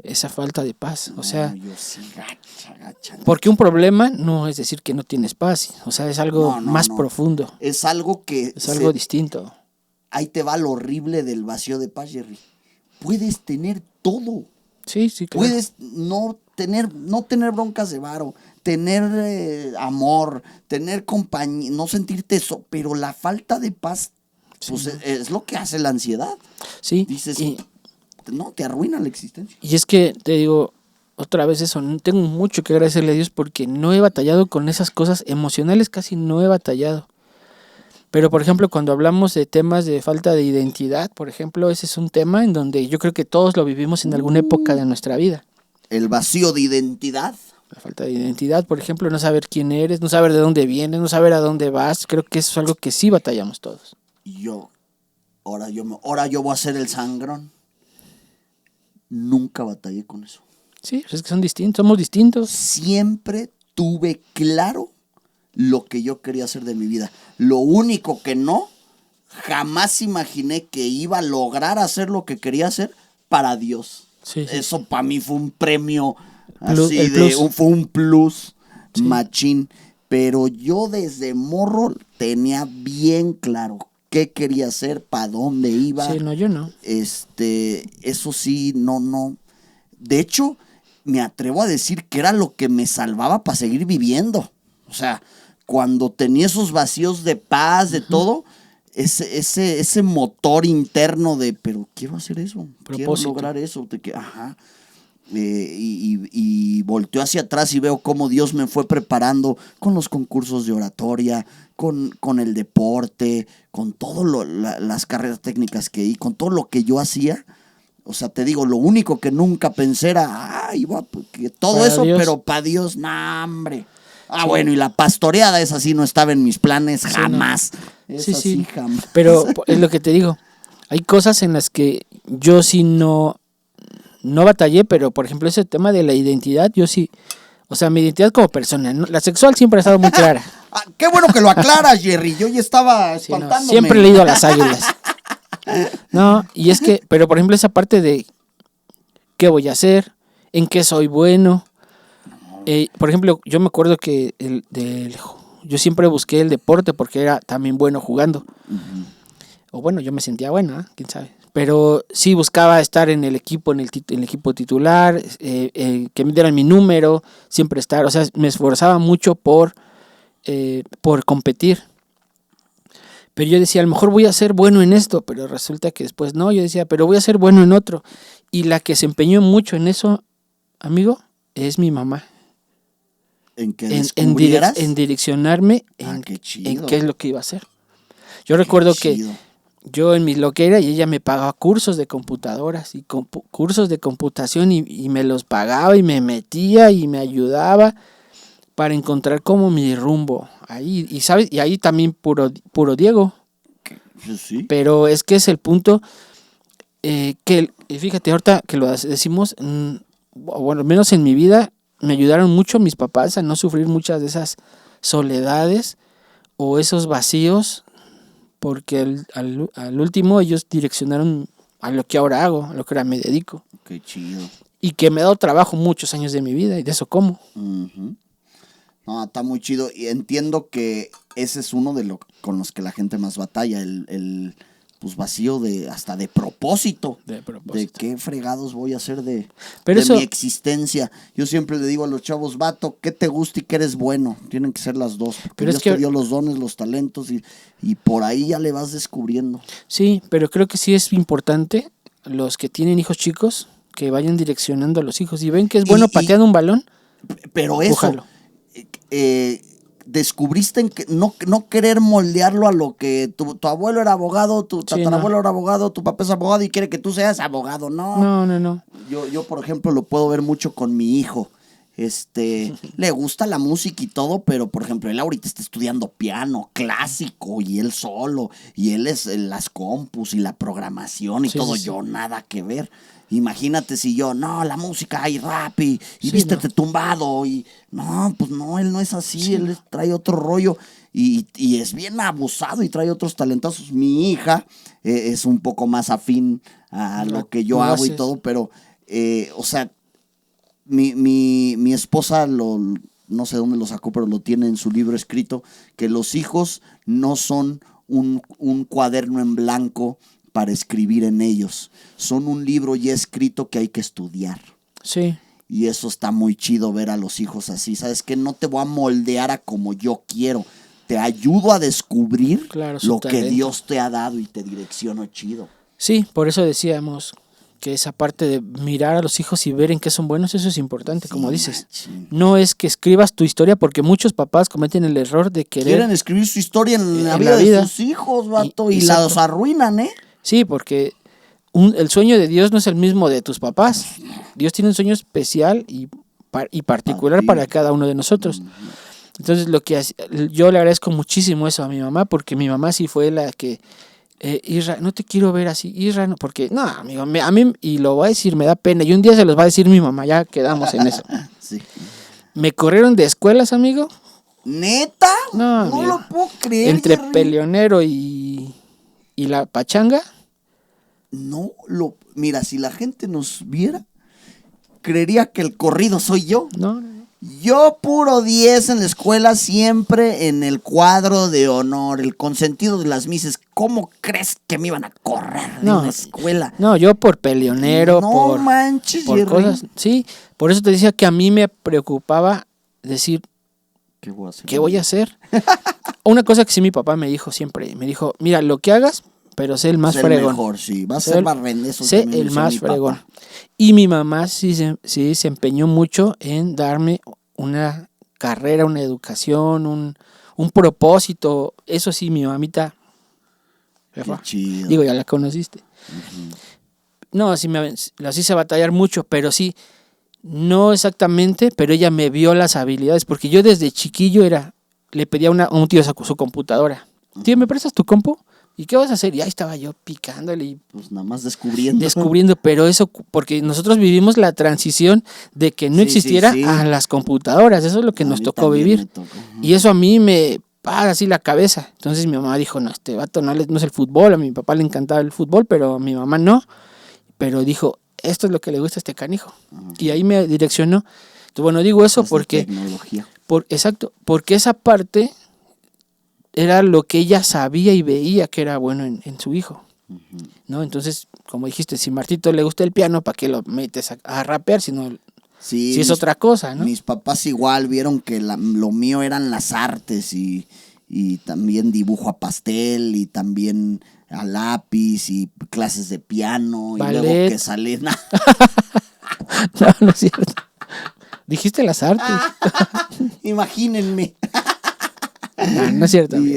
esa falta de paz. O sea, No, yo sí, gacha. porque un problema no es decir que no tienes paz. O sea, es algo No, más no. profundo. Es algo que... Es algo distinto. Ahí te va lo horrible del vacío de paz, Jerry. Puedes tener todo. Sí, sí, claro. Puedes no tener broncas de varo, tener amor, tener compañía, no sentirte eso, pero la falta de paz, pues es lo que hace la ansiedad. Sí, Dices, y no, te arruina la existencia. es que te digo, otra vez eso, tengo mucho que agradecerle a Dios porque no he batallado con esas cosas emocionales, casi no he batallado. Pero, por ejemplo, cuando hablamos de temas de falta de identidad, por ejemplo, ese es un tema en donde yo creo que todos lo vivimos en alguna época de nuestra vida. El vacío de identidad. La falta de identidad, por ejemplo, no saber quién eres, no saber de dónde vienes, no saber a dónde vas, creo que eso es algo que sí batallamos todos. Ahora yo voy a ser el sangrón. Nunca batallé con eso. Sí, pues es que son distintos, somos distintos. Siempre tuve claro lo que yo quería hacer de mi vida. Lo único que jamás imaginé que iba a lograr hacer lo que quería hacer para Dios. Sí, sí, Eso para mí fue un premio, Plus, así el de, plus. fue un plus Sí. machín. Pero yo desde morro tenía bien claro qué quería hacer, para dónde iba. Sí, no, yo no. Eso sí, no. De hecho, me atrevo a decir que era lo que me salvaba para seguir viviendo. O sea, cuando tenía esos vacíos de paz, de todo, ese motor interno de, pero quiero hacer eso, quiero Propósito. lograr eso. Ajá. Y volteo hacia atrás y veo cómo Dios me fue preparando con los concursos de oratoria, con el deporte, con todas las carreras técnicas que di, con todo lo que yo hacía. O sea, te digo, lo único que nunca pensé era, que todo Para eso, Dios. pero para Dios, no, hombre. Bueno, y la pastoreada, esa sí no estaba en mis planes, Sí, jamás. no. Esa sí, jamás. Pero es lo que te digo. Hay cosas en las que yo sí no batallé, pero por ejemplo ese tema de la identidad, yo sí, o sea, mi identidad como persona, ¿no? La sexual siempre ha estado muy clara. Qué bueno que lo aclaras, Jerry. Yo ya estaba Sí, no, espantándome. siempre he leído a las águilas. No, y es que, pero por ejemplo esa parte de qué voy a hacer, en qué soy bueno. Por ejemplo, yo me acuerdo que yo siempre busqué el deporte porque era también bueno jugando. O bueno, yo me sentía bueno, quién sabe. Pero sí buscaba estar en el equipo, en el equipo titular, que me dieran mi número, siempre estar. O sea, me esforzaba mucho por competir. Pero yo decía, a lo mejor voy a ser bueno en esto, pero resulta que después no. Yo decía, pero voy a ser bueno en otro. Y la que se empeñó mucho en eso, amigo, es mi mamá. ¿En qué En descubrieras? direccionarme Qué chido. en qué es lo que iba a hacer. Yo recuerdo que chido. yo en mi loquera y ella me pagaba cursos de computadoras y cursos de computación y me los pagaba y me metía y me ayudaba para encontrar como mi rumbo ahí. Y sabes, y ahí también puro Diego. Sí. Pero es que es el punto que, fíjate, ahorita que lo decimos, bueno, al menos en mi vida, me ayudaron mucho mis papás a no sufrir muchas de esas soledades o esos vacíos, porque al último ellos direccionaron a lo que ahora hago, a lo que ahora me dedico. Qué chido. Y que me ha dado trabajo muchos años de mi vida y de eso como. Uh-huh. No, está muy chido. Y entiendo que ese es uno de con los que la gente más batalla, el pues vacío hasta de propósito. De qué fregados voy a hacer de mi existencia. Yo siempre le digo a los chavos, vato, ¿qué te gusta y qué eres bueno? Tienen que ser las dos. Porque Dios te dio los dones, los talentos y por ahí ya le vas descubriendo. Sí, pero creo que sí es importante los que tienen hijos chicos que vayan direccionando a los hijos y ven que es bueno pateando un balón. Pero eso, descubriste en que no querer moldearlo a lo que tu abuelo era abogado, tu tatarabuelo era abogado, tu papá es abogado y quiere que tú seas abogado. No. Yo, por ejemplo, lo puedo ver mucho con mi hijo. Le gusta la música y todo, pero por ejemplo, él ahorita está estudiando piano clásico y él solo, y él es las compus y la programación y todo. Yo nada que ver. Imagínate si yo, la música y rap y vístete tumbado y pues no, él no es así, él trae otro rollo y es bien abusado y trae otros talentazos. Mi hija es un poco más afín a lo que yo hago y todo, pero o sea, mi esposa no sé dónde lo sacó, pero lo tiene en su libro escrito, que los hijos no son un cuaderno en blanco para escribir en ellos. Son un libro ya escrito que hay que estudiar. Sí. Y eso está muy chido ver a los hijos así. ¿Sabes qué? No te voy a moldear a como yo quiero. Te ayudo a descubrir lo que Dios te ha dado y te direcciono chido. Sí, por eso decíamos que esa parte de mirar a los hijos y ver en qué son buenos, eso es importante, como dices. No es que escribas tu historia, porque muchos papás cometen el error de quieren escribir su historia en la vida de sus hijos, vato, y los arruinan, ¿eh? Sí, porque el sueño de Dios no es el mismo de tus papás. Dios tiene un sueño especial y particular para cada uno de nosotros. Entonces, yo le agradezco muchísimo eso a mi mamá, porque mi mamá sí fue la que, Isra, no te quiero ver así, Isra, no, porque, no, amigo, a mí, y lo voy a decir, me da pena, y un día se los va a decir mi mamá, ya quedamos en eso. Sí. Me corrieron de escuelas, amigo. ¿Neta? No amigo, lo puedo creer. Entre peleonero y la pachanga. Mira, si la gente nos viera, creería que el corrido soy yo. No. Yo puro 10 en la escuela, siempre en el cuadro de honor, el consentido de las mises. ¿Cómo crees que me iban a correr de la escuela? No, yo por peleonero, por cosas. Sí, por eso te decía que a mí me preocupaba decir, ¿qué voy a hacer? Una cosa que sí mi papá me dijo siempre, me dijo, mira, lo que hagas, pero sé el más fregón. El mejor, sí. Va a ser barrendeso. Sé el más fregón. Y mi mamá sí se empeñó mucho en darme una carrera, una educación, un propósito. Eso sí, mi mamita. Qué chido. Digo, ya la conociste. Uh-huh. No, sí las hice batallar mucho, pero sí, no exactamente, pero ella me vio las habilidades, porque yo desde chiquillo le pedía a un tío su computadora. Tío, ¿me prestas tu compu? ¿Y qué vas a hacer? Y ahí estaba yo picándole y pues nada más descubriendo, pero eso, porque nosotros vivimos la transición de que no existiera a las computadoras, eso es lo que nos tocó vivir. Y eso a mí me para así la cabeza. Entonces mi mamá dijo, no, este vato no es el fútbol, a mi papá le encantaba el fútbol, pero a mi mamá no. Pero dijo, esto es lo que le gusta a este canijo. Uh-huh. Y ahí me direccionó. Entonces, bueno, digo eso porque tecnología. Exacto, porque esa parte era lo que ella sabía y veía que era bueno en su hijo. Uh-huh. ¿No? Entonces, como dijiste, si Martito le gusta el piano, ¿para qué lo metes a rapear? Si es otra cosa, ¿no? Mis papás igual vieron que lo mío eran las artes y también dibujo a pastel y también a lápiz y clases de piano. Ballet. Y luego que salí... No es cierto. Dijiste las artes. Imagínense. No es cierto. Y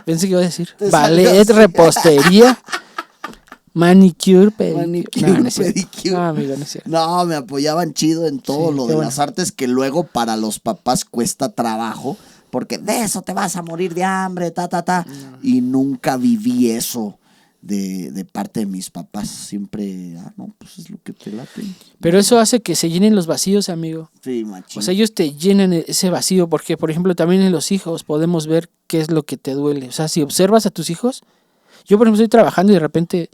pensé que iba a decir ballet, repostería, manicure, pedicure. No es cierto. No, amigo, no es cierto. No, me apoyaban chido en todo lo de las artes, que luego para los papás cuesta trabajo, porque de eso te vas a morir de hambre, No. Y nunca viví eso de parte de mis papás. Siempre, no, pues es lo que te late. Pero eso hace que se llenen los vacíos, amigo. Sí, machín. O sea, ellos te llenan ese vacío porque, por ejemplo, también en los hijos podemos ver qué es lo que te duele. O sea, si observas a tus hijos, yo, por ejemplo, estoy trabajando y de repente,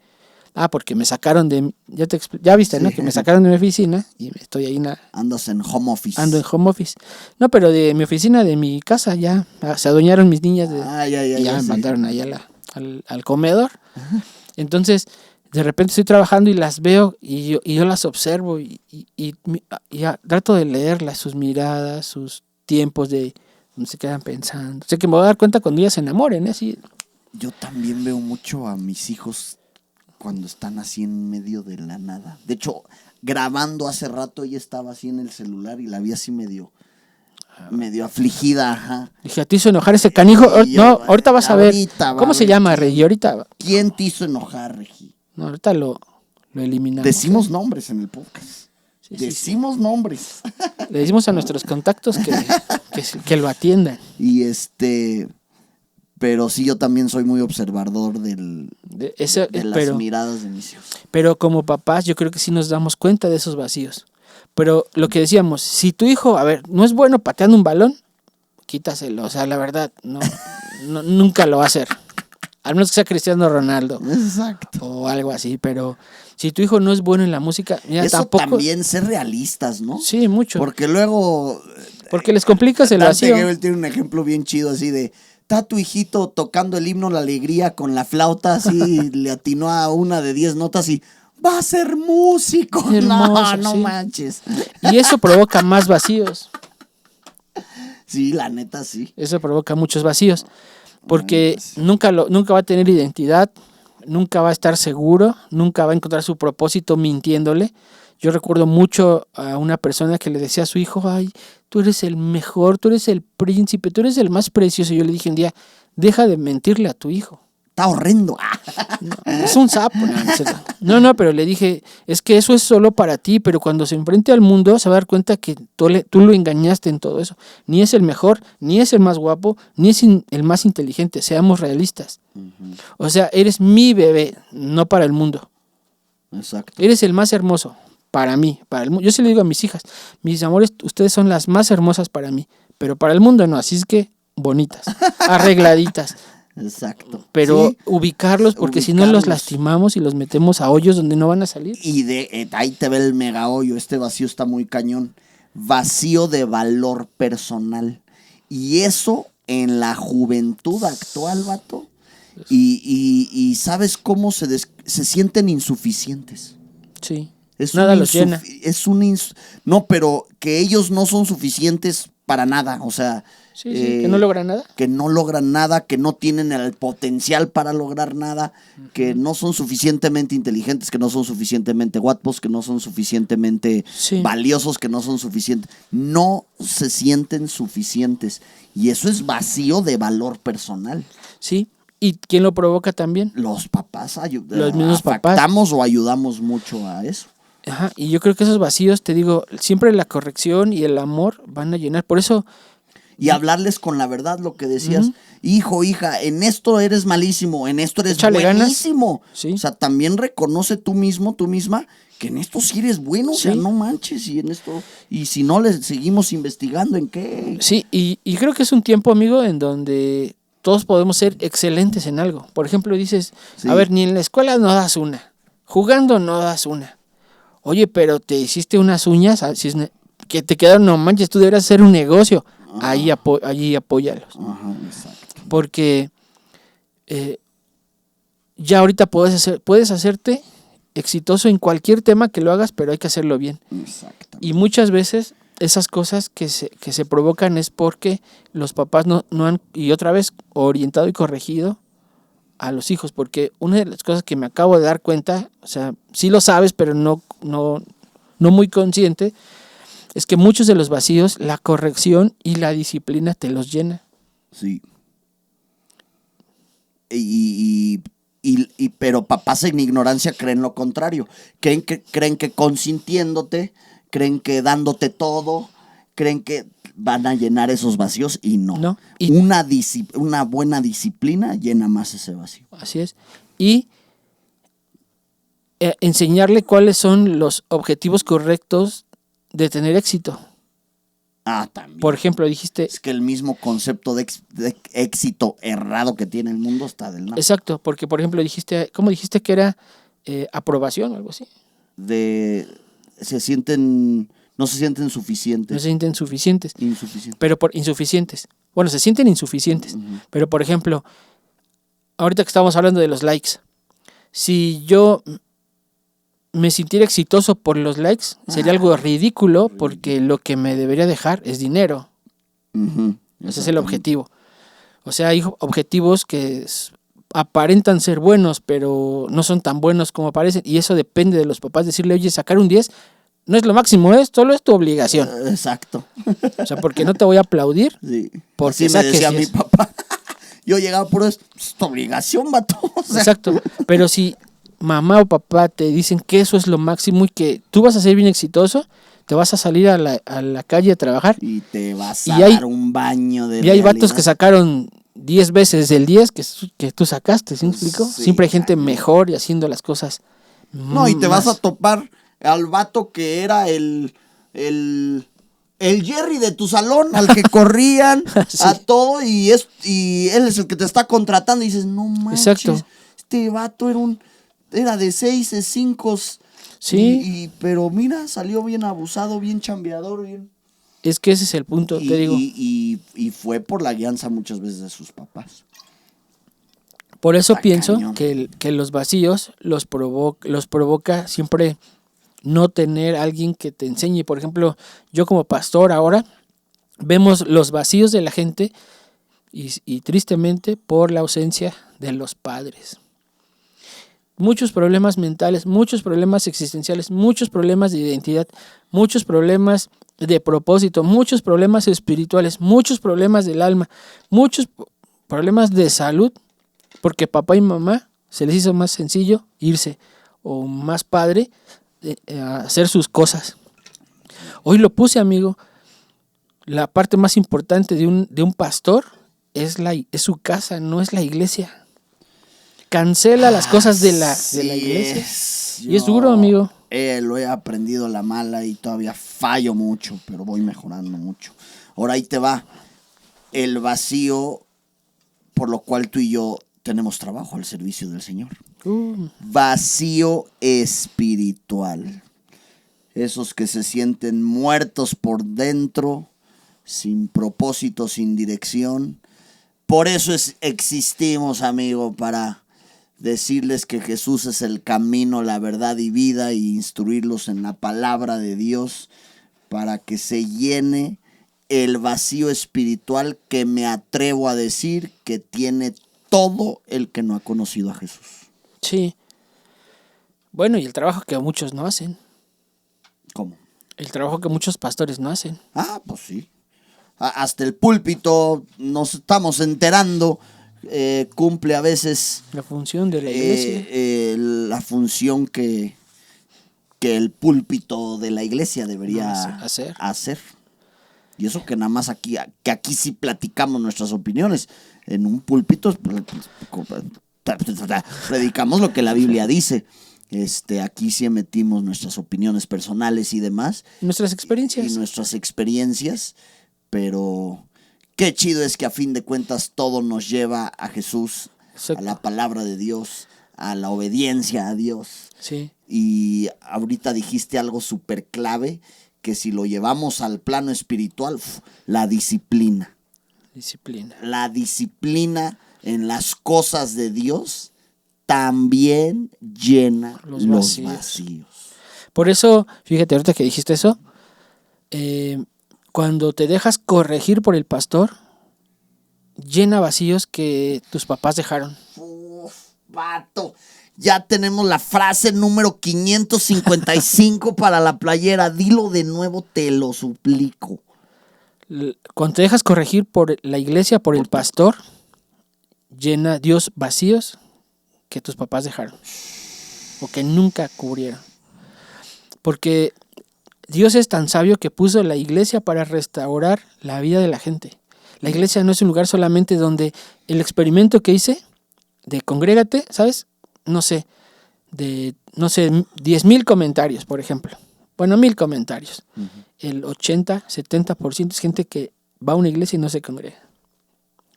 porque me sacaron de, ya viste, ¿no? Sí. Que me sacaron de mi oficina y estoy ahí, Andas en home office. ando en home office. No, pero de mi oficina, de mi casa, ya se adueñaron mis niñas y ya me sí. mandaron ahí al comedor. Entonces, de repente estoy trabajando y las veo y yo las observo y trato de leerlas, sus miradas, sus tiempos de donde se quedan pensando. Sé que me voy a dar cuenta cuando ellas se enamoren, ¿eh? Así. Yo también veo mucho a mis hijos cuando están así en medio de la nada. De hecho, grabando hace rato ella estaba así en el celular y la vi así medio afligida, ajá. Dije, ¿a ti hizo enojar ese canijo? Y yo, No, ahorita vas a ver. ahorita va ¿Cómo a se ver llama, Rey? Ahorita. ¿Quién te hizo enojar, Regi? No, ahorita lo eliminamos. Decimos nombres en el podcast. Sí, Decimos nombres. Le decimos a nuestros contactos que lo atiendan. Y pero sí, yo también soy muy observador de las miradas de mis hijos. Pero como papás, yo creo que sí nos damos cuenta de esos vacíos. Pero lo que decíamos, si tu hijo, no es bueno pateando un balón, quítaselo. O sea, la verdad, no, nunca lo va a hacer. Al menos que sea Cristiano Ronaldo. Exacto. O algo así, pero si tu hijo no es bueno en la música, mira, eso tampoco. También ser realistas, ¿no? Sí, mucho. Porque luego. Porque les complicas el vacío. Dante tiene un ejemplo bien chido así de. Está tu hijito tocando el himno La Alegría con la flauta, así le atinó a una de 10 notas y. ¡Va a ser músico! Hermoso, no sí. manches. Y eso provoca más vacíos. Sí, la neta, sí. Eso provoca muchos vacíos. Porque nunca va a tener identidad, nunca va a estar seguro, nunca va a encontrar su propósito mintiéndole. Yo recuerdo mucho a una persona que le decía a su hijo, ay, tú eres el mejor, tú eres el príncipe, tú eres el más precioso. Y yo le dije un día, deja de mentirle a tu hijo. Está horrendo. No, es un sapo. No, pero le dije, es que eso es solo para ti, pero cuando se enfrente al mundo se va a dar cuenta que tú lo engañaste en todo eso. Ni es el mejor, ni es el más guapo, ni es el más inteligente. Seamos realistas. Uh-huh. O sea, eres mi bebé, no para el mundo. Exacto. Eres el más hermoso para mí, para el mundo. Yo se lo digo a mis hijas, mis amores, ustedes son las más hermosas para mí, pero para el mundo no, así es que bonitas, arregladitas. Exacto. Pero sí, ubicarlos, porque si no los lastimamos y los metemos a hoyos donde no van a salir. Y ahí te ve el mega hoyo. Este vacío está muy cañón. Vacío de valor personal. Y eso en la juventud actual, vato. Y ¿sabes cómo se sienten insuficientes? Sí. Nada los llena. No, pero que ellos no son suficientes para nada. O sea, sí, que no logran nada. Que no logran nada, que no tienen el potencial para lograr nada, uh-huh. Que no son suficientemente inteligentes, que no son suficientemente guapos, que no son suficientemente valiosos, que no son suficientes. No se sienten suficientes. Y eso es vacío de valor personal. Sí. ¿Y quién lo provoca también? Los papás. Los mismos papás. Afectamos o ayudamos mucho a eso. Ajá, y yo creo que esos vacíos, te digo, siempre la corrección y el amor van a llenar. Por eso... Y hablarles con la verdad, lo que decías. Uh-huh. Hijo, hija, en esto eres malísimo, en esto eres buenísimo. Sí. O sea, también reconoce tú mismo, tú misma, que en esto sí eres bueno. Sí. O sea, no manches, y en esto... Y si no, le seguimos investigando en qué. Sí, y creo que es un tiempo, amigo, en donde todos podemos ser excelentes en algo. Por ejemplo, dices, a ver, ni en la escuela no das una. Jugando no das una. Oye, pero te hiciste unas uñas, que te quedaron, no manches, tú deberías hacer un negocio. Allí apóyalos. Ajá, exacto. Porque ya ahorita puedes hacerte exitoso en cualquier tema que lo hagas, pero hay que hacerlo bien. Exacto. Y muchas veces esas cosas que se provocan es porque los papás no han, y otra vez, orientado y corregido a los hijos, porque una de las cosas que me acabo de dar cuenta, o sea, sí lo sabes, pero no muy consciente, es que muchos de los vacíos, la corrección y la disciplina te los llena. Sí. Pero papás en ignorancia creen lo contrario. Creen que consintiéndote, creen que dándote todo, creen que van a llenar esos vacíos y no. Y una buena disciplina llena más ese vacío. Así es. Y enseñarle cuáles son los objetivos correctos de tener éxito. También. Por ejemplo, dijiste... Es que el mismo concepto de éxito errado que tiene el mundo está del nada. Exacto, porque por ejemplo ¿cómo dijiste que era aprobación o algo así? No se sienten suficientes. No se sienten suficientes. Insuficientes. Pero por insuficientes. Bueno, se sienten insuficientes. Uh-huh. Pero por ejemplo, ahorita que estamos hablando de los likes, si yo me sintiera exitoso por los likes, sería algo ridículo porque lo que me debería dejar es dinero. Uh-huh. Ese es el objetivo. O sea, hay objetivos que aparentan ser buenos, pero no son tan buenos como parecen. Y eso depende de los papás. Decirle, oye, sacar un 10 no es lo máximo, solo es tu obligación. Exacto. O sea, porque no te voy a aplaudir. Sí. Porque así me decía 10. mi papá. Yo llegaba por eso, es tu obligación, vato. O sea, Exacto. Pero si mamá o papá te dicen que eso es lo máximo y que tú vas a ser bien exitoso, te vas a salir a la calle a trabajar. y te vas a dar un baño de Y hay vatos realidad. que sacaron 10 veces el 10 que tú sacaste, ¿sí me explico? Sí, Siempre hay gente cañón. mejor y haciendo las cosas. No, y te más. vas a topar al vato que era el Jerry de tu salón, al que corrían Sí. a todo, y él es el que te está contratando, y dices, no manches, Exacto. este vato era de 6, de 5, Sí. pero mira, salió bien abusado, bien chambeador, bien. Es que ese es el punto, te digo. Y fue por la guianza muchas veces de sus papás. Por eso Está pienso cañón. que los vacíos los provoca siempre no tener alguien que te enseñe. Por ejemplo, yo como pastor ahora vemos los vacíos de la gente y tristemente por la ausencia de los padres. Muchos problemas mentales, muchos problemas existenciales, muchos problemas de identidad, muchos problemas de propósito, muchos problemas espirituales, muchos problemas del alma, muchos problemas de salud, porque papá y mamá se les hizo más sencillo irse o más padre a hacer sus cosas. Hoy lo puse, amigo, la parte más importante de un pastor es su casa, no es la iglesia. Cancela las cosas de la iglesia. Y es duro, amigo. Lo he aprendido a la mala y todavía fallo mucho, pero voy mejorando mucho. Ahora ahí te va el vacío por lo cual tú y yo tenemos trabajo al servicio del Señor. Vacío espiritual. Esos que se sienten muertos por dentro, sin propósito, sin dirección. Por eso existimos, amigo, para decirles que Jesús es el camino, la verdad y vida, y instruirlos en la palabra de Dios para que se llene el vacío espiritual que me atrevo a decir que tiene todo el que no ha conocido a Jesús. Sí. Bueno, y el trabajo que muchos no hacen. ¿Cómo? El trabajo que muchos pastores no hacen. Pues sí. Hasta el púlpito nos estamos enterando. Cumple a veces La función de la iglesia. la función que el púlpito de la iglesia debería hacer. Y eso que nada más aquí sí platicamos nuestras opiniones. En un púlpito predicamos lo que la Biblia dice. Aquí sí emitimos nuestras opiniones personales y demás. Nuestras experiencias. Y nuestras experiencias, pero qué chido es que a fin de cuentas todo nos lleva a Jesús, Exacto. a la palabra de Dios, a la obediencia a Dios. Sí. Y ahorita dijiste algo súper clave, que si lo llevamos al plano espiritual, la disciplina. La disciplina en las cosas de Dios también llena los vacíos. Por eso, fíjate, ahorita que dijiste eso, cuando te dejas corregir por el pastor, llena vacíos que tus papás dejaron. Vato, ya tenemos la frase número 555 para la playera. Dilo de nuevo, te lo suplico. Cuando te dejas corregir por la iglesia, por el pastor, llena Dios vacíos que tus papás dejaron o que nunca cubrieron. Porque Dios es tan sabio que puso la iglesia para restaurar la vida de la gente. La iglesia no es un lugar solamente donde el experimento que hice de congrégate, ¿sabes? No sé, de, no sé, 10,000 comentarios, por ejemplo. Bueno, 1,000 comentarios. Ujú. El 80-70% es gente que va a una iglesia y no se congrega.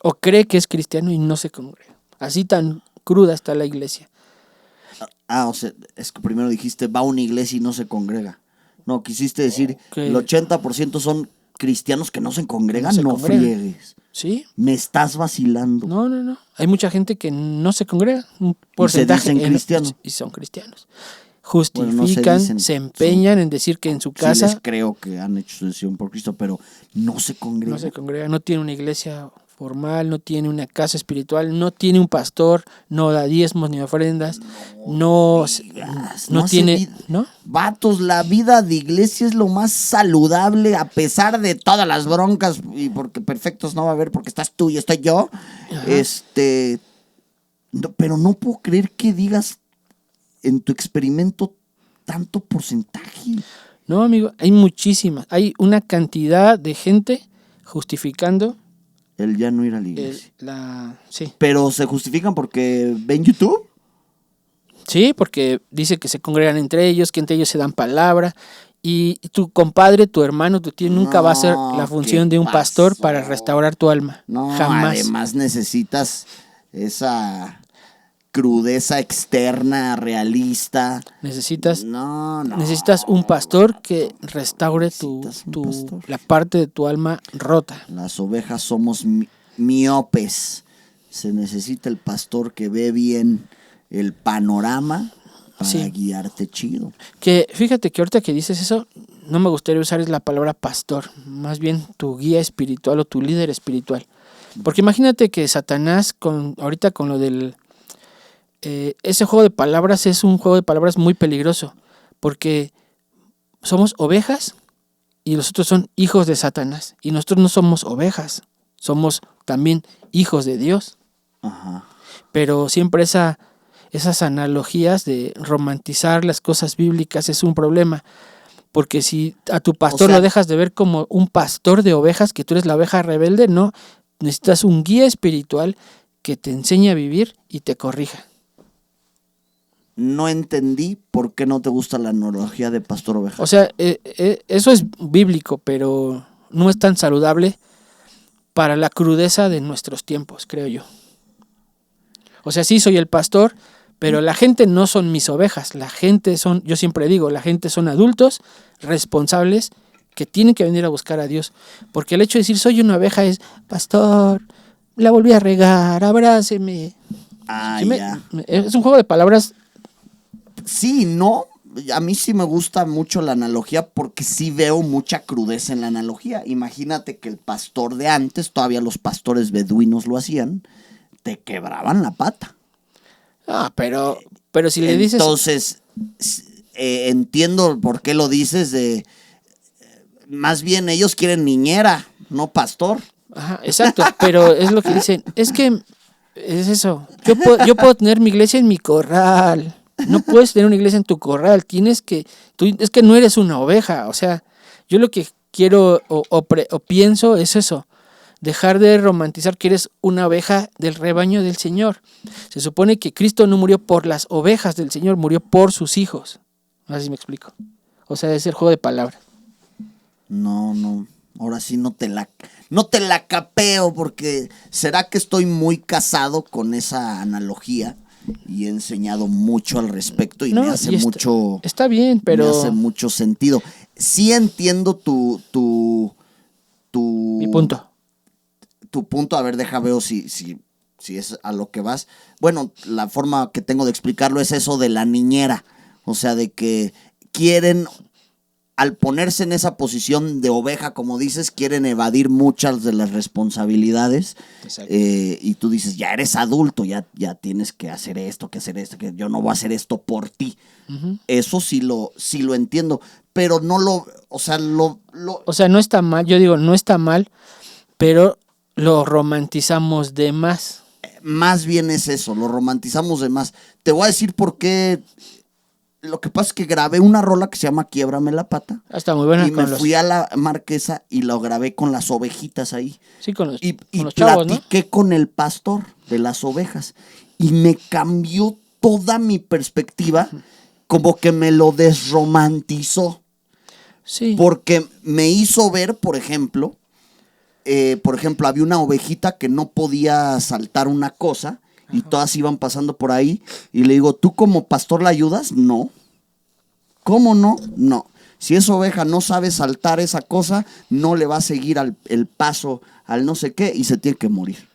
O cree que es cristiano y no se congrega. Así tan cruda está la iglesia. O sea, es que primero dijiste, va a una iglesia y no se congrega. No, quisiste decir, Que el 80% son cristianos que no se congregan, No se no congregan. friegues. ¿Sí? Me estás vacilando. No. Hay mucha gente que no se congrega. Un porcentaje. dicen cristianos. Y son cristianos. Bueno, no se Justifican, dicen, se empeñan en decir que en su Sí casa les creo que han hecho su decisión por Cristo, pero no se congregan. no se congrega, no tiene una iglesia formal, no tiene una casa espiritual, no tiene un pastor, no da diezmos ni ofrendas, no digas, no hace tiene, vida. ¿no? Vatos, la vida de iglesia es lo más saludable a pesar de todas las broncas y porque perfectos no va a haber porque estás tú y estoy yo. Ajá. Pero no puedo creer que digas en tu experimento tanto porcentaje. No, amigo, hay muchísimas, hay una cantidad de gente justificando El ya no ir a la iglesia. sí. Pero se justifican porque ven YouTube. Sí, porque dice que se congregan entre ellos, que entre ellos se dan palabra. Y tu compadre, tu hermano, tu tío nunca va a hacer la función ¿qué de un pastor pasó? para restaurar tu alma. No, Jamás. además necesitas esa crudeza externa, realista. Necesitas No. Necesitas un pastor que restaure Necesitas un pastor. la parte de tu alma rota. Las ovejas somos miopes. Se necesita el pastor que ve bien el panorama para Sí. guiarte chido. Que fíjate que ahorita que dices eso, no me gustaría usar la palabra pastor, más bien tu guía espiritual o tu líder espiritual. Porque imagínate que Satanás, ahorita con lo del... ese juego de palabras es un juego de palabras muy peligroso, porque somos ovejas y los otros son hijos de Satanás. Y nosotros no somos ovejas, somos también hijos de Dios. Ajá. Pero siempre esas analogías de romantizar las cosas bíblicas es un problema. Porque si a tu pastor lo dejas de ver como un pastor de ovejas, que tú eres la oveja rebelde, no. Necesitas un guía espiritual que te enseñe a vivir y te corrija. No entendí por qué no te gusta la analogía de pastor oveja. O sea, eso es bíblico, pero no es tan saludable para la crudeza de nuestros tiempos, creo yo. O sea, sí soy el pastor, pero la gente no son mis ovejas. La gente yo siempre digo, la gente son adultos responsables que tienen que venir a buscar a Dios. Porque el hecho de decir soy una oveja es, pastor, la volví a regar, abráceme. Ya. Es un juego de palabras. Sí, no. A mí sí me gusta mucho la analogía porque sí veo mucha crudeza en la analogía. Imagínate que el pastor de antes, todavía los pastores beduinos lo hacían, te quebraban la pata. Pero si le dices... Entonces, entiendo por qué lo dices más bien ellos quieren niñera, no pastor. Ajá, exacto, pero es lo que dicen. Es que es eso. Yo puedo tener mi iglesia en mi corral. No puedes tener una iglesia en tu corral. Es que no eres una oveja. O sea, yo lo que quiero o pienso es eso. Dejar de romantizar que eres una oveja del rebaño del Señor. Se supone que Cristo no murió por las ovejas del Señor, murió por sus hijos. Así me explico. O sea, es el juego de palabras. No. Ahora sí no te la capeo porque ¿será que estoy muy casado con esa analogía? Y he enseñado mucho al respecto y me hace mucho... Está bien, pero... Me hace mucho sentido. Sí entiendo Mi punto. Tu punto, a ver, deja veo si es a lo que vas. Bueno, la forma que tengo de explicarlo es eso de la niñera. O sea, de que quieren, al ponerse en esa posición de oveja, como dices, quieren evadir muchas de las responsabilidades. Y tú dices, ya eres adulto, ya tienes que hacer esto, que yo no voy a hacer esto por ti. Uh-huh. Eso sí lo entiendo, pero no o sea, no está mal, yo digo, no está mal, pero lo romantizamos de más. Más bien es eso, lo romantizamos de más. Te voy a decir por qué. Lo que pasa es que grabé una rola que se llama Quiebrame la pata. Está muy buena. Y me fui a la Marquesa y lo grabé con las ovejitas ahí. Sí, con los chavos, platiqué, ¿no? Con el pastor de las ovejas. Y me cambió toda mi perspectiva, como que me lo desromantizó. Sí. Porque me hizo ver, por ejemplo, había una ovejita que no podía saltar una cosa y todas iban pasando por ahí y le digo, ¿tú como pastor la ayudas? No. ¿Cómo no? No. Si esa oveja no sabe saltar esa cosa, no le va a seguir el paso al no sé qué y se tiene que morir.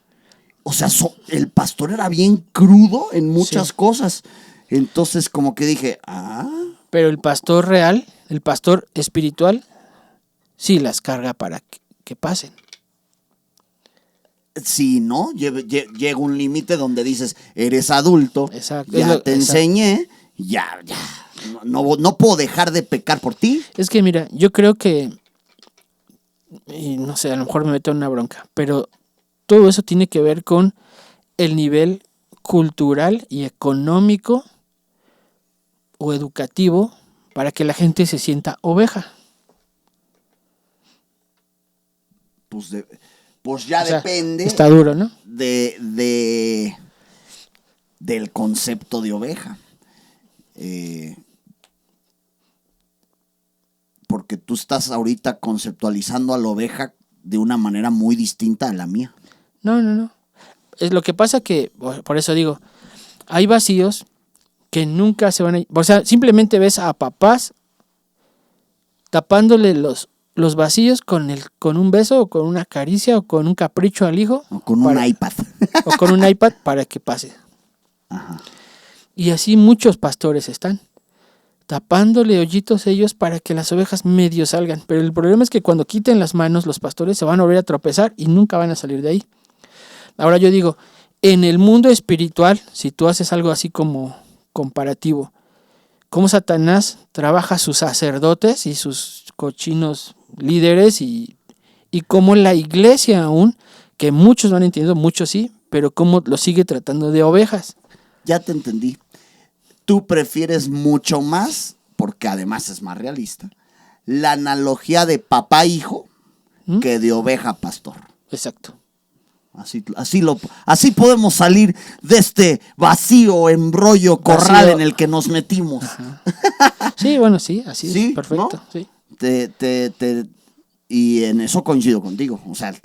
O sea, el pastor era bien crudo en muchas cosas. Entonces como que dije, Pero el pastor real, el pastor espiritual, sí las carga para que pasen. sí, ¿no? Llega un límite donde dices, eres adulto, Exacto. ya te enseñé, ya. No puedo dejar de pecar por ti. Es que mira, yo creo que, y no sé, a lo mejor me meto en una bronca, pero todo eso tiene que ver con el nivel cultural y económico o educativo para que la gente se sienta oveja. Pues ya O sea, depende está duro, ¿no? del concepto de oveja. Porque tú estás ahorita conceptualizando a la oveja de una manera muy distinta a la mía. No. Es lo que pasa que, por eso digo, hay vacíos que nunca se van a... O sea, simplemente ves a papás tapándole los vacíos con un beso o con una caricia o con un capricho al hijo. O con un iPad. O con un iPad para que pase. Ajá. Y así muchos pastores están tapándole hoyitos ellos para que las ovejas medio salgan. Pero el problema es que cuando quiten las manos, los pastores se van a volver a tropezar y nunca van a salir de ahí. Ahora yo digo, en el mundo espiritual, si tú haces algo así como comparativo, cómo Satanás trabaja a sus sacerdotes y sus cochinos líderes y cómo la iglesia aún, que muchos no han entendido, muchos sí, pero cómo lo sigue tratando de ovejas. Ya te entendí. Tú prefieres mucho más, porque además es más realista, la analogía de papá-hijo que de oveja-pastor. Exacto. Así podemos salir de este vacío, embrollo, corral en el que nos metimos. Ajá. Sí, bueno, sí, así ¿Sí? es, perfecto. ¿No? Sí. Y en eso coincido contigo. O sea,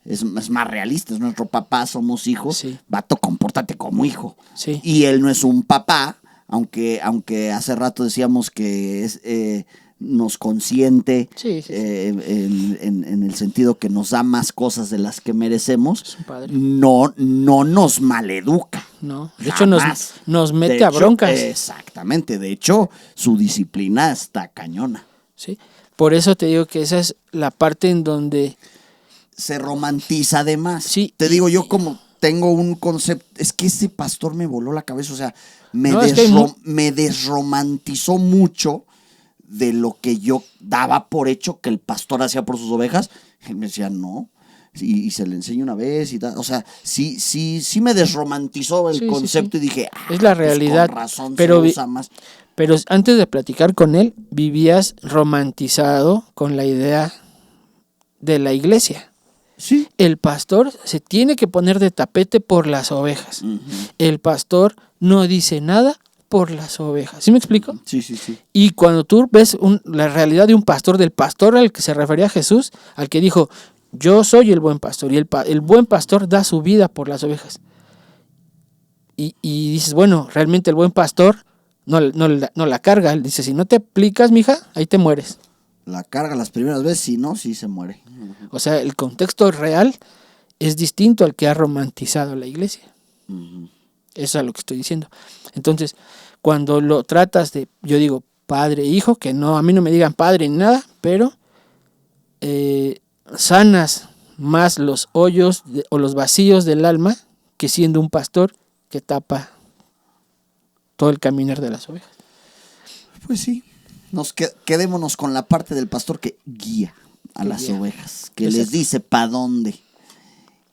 es más realista, es nuestro papá, somos hijos. Sí. Vato, compórtate como hijo. Sí. Y él no es un papá, aunque hace rato decíamos que nos consiente Sí. en el sentido que nos da más cosas de las que merecemos. Es un padre. No nos maleduca. No, de hecho nos mete De a hecho, broncas. Exactamente, de hecho, su disciplina está cañona. Sí. Por eso te digo que esa es la parte en donde Se romantiza además. Sí. Te digo, yo como tengo un concepto, es que ese pastor me voló la cabeza, o sea, me desromantizó mucho de lo que yo daba por hecho que el pastor hacía por sus ovejas. Él me decía, no, y se le enseña una vez y tal. O sea, sí me desromantizó el concepto. Sí. Y dije, es la realidad, pues con razón pero se usa más. Pero antes de platicar con él, vivías romantizado con la idea de la iglesia. Sí. El pastor se tiene que poner de tapete por las ovejas. Uh-huh. El pastor no dice nada por las ovejas. ¿Sí me explico? Sí. Y cuando tú ves la realidad de un pastor, del pastor al que se refería Jesús, al que dijo, yo soy el buen pastor, y el buen pastor da su vida por las ovejas. Y dices, bueno, realmente el buen pastor no la carga. Él dice, si no te aplicas, mija, ahí te mueres. La carga las primeras veces, si no, sí se muere. O sea, el contexto real es distinto al que ha romantizado la iglesia. Uh-huh. Eso es lo que estoy diciendo. Entonces, cuando lo tratas de, yo digo, padre e hijo, que no, a mí no me digan padre ni nada, pero sanas más los hoyos o los vacíos del alma que siendo un pastor que tapa todo el caminar de las ovejas. Pues sí. Quedémonos con la parte del pastor que guía a las ovejas, que les dice para dónde.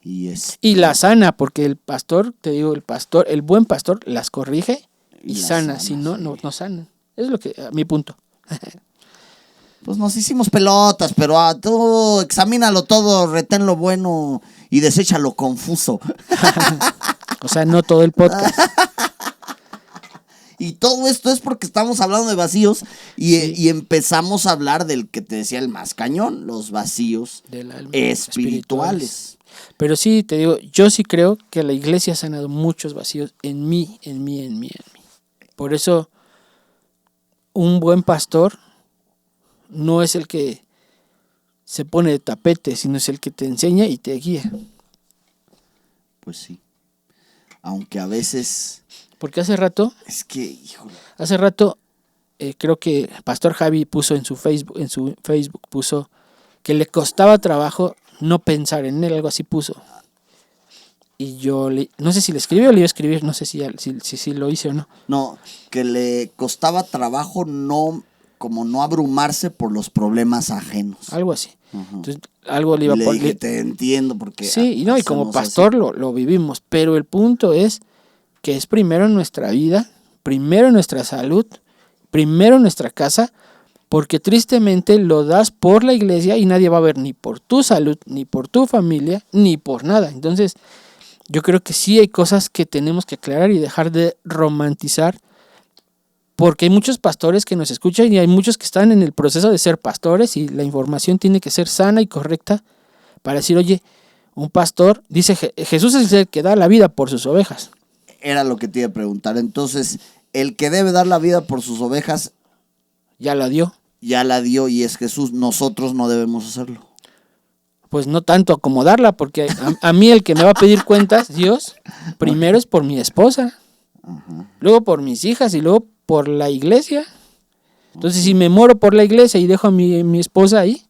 Y la sana, porque el pastor, te digo, el buen pastor las corrige y sana, si no sanan. Es lo que, mi punto. Pues nos hicimos pelotas, pero tú examínalo todo, retén lo bueno y desecha lo confuso. O sea, no todo el podcast. Y todo esto es porque estamos hablando de vacíos y empezamos a hablar del que te decía el más cañón, los vacíos Del alma, espirituales. Pero sí, te digo, yo sí creo que la iglesia ha sanado muchos vacíos en mí. Por eso, un buen pastor no es el que se pone de tapete, sino es el que te enseña y te guía. Pues sí. Aunque a veces... Porque hace rato, híjole. Creo que Pastor Javi puso en su Facebook puso que le costaba trabajo no pensar en él, algo así puso. Y yo no sé si le escribí o le iba a escribir, no sé si lo hice o no. No, que le costaba trabajo no abrumarse por los problemas ajenos. Algo así. Uh-huh. Entonces, algo le iba a Le poner. dije, te entiendo porque... Sí, y como pastor lo vivimos, pero el punto es que es primero en nuestra vida, primero en nuestra salud, primero en nuestra casa, porque tristemente lo das por la iglesia y nadie va a ver ni por tu salud, ni por tu familia, ni por nada. Entonces, yo creo que sí hay cosas que tenemos que aclarar y dejar de romantizar, porque hay muchos pastores que nos escuchan y hay muchos que están en el proceso de ser pastores y la información tiene que ser sana y correcta para decir, oye, un pastor, dice Jesús es el que da la vida por sus ovejas. Era lo que te iba a preguntar. Entonces, el que debe dar la vida por sus ovejas... Ya la dio. Ya la dio y es Jesús. Nosotros no debemos hacerlo. Pues no tanto acomodarla, porque a mí el que me va a pedir cuentas, Dios, primero es por mi esposa, luego por mis hijas y luego por la iglesia. Entonces, si me muero por la iglesia y dejo a mi esposa ahí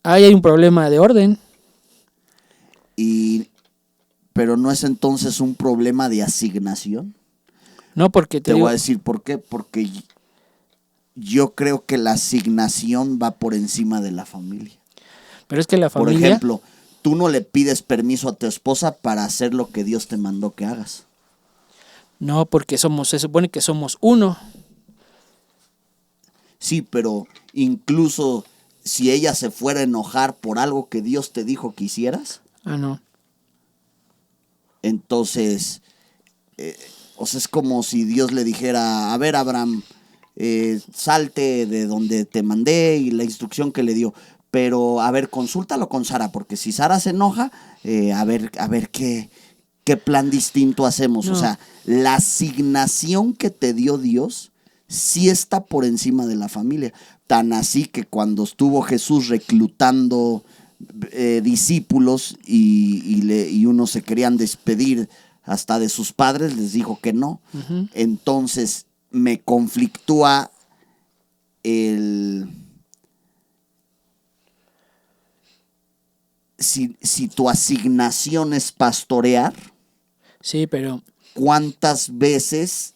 hay un problema de orden. Pero no es entonces un problema de asignación. No, porque te voy a decir por qué. Porque yo creo que la asignación va por encima de la familia. Pero es que la familia... Por ejemplo, tú no le pides permiso a tu esposa para hacer lo que Dios te mandó que hagas. No, porque se supone que somos uno. Sí, pero incluso si ella se fuera a enojar por algo que Dios te dijo que hicieras. Ah, no. Entonces, es como si Dios le dijera, a ver, Abraham, salte de donde te mandé y la instrucción que le dio. Pero, a ver, consúltalo con Sara, porque si Sara se enoja, a ver qué plan distinto hacemos. No. O sea, la asignación que te dio Dios sí está por encima de la familia. Tan así que cuando estuvo Jesús reclutando discípulos y unos se querían despedir hasta de sus padres, les dijo que no. Uh-huh. Entonces, me conflictúa si tu asignación es pastorear, sí, pero ¿cuántas veces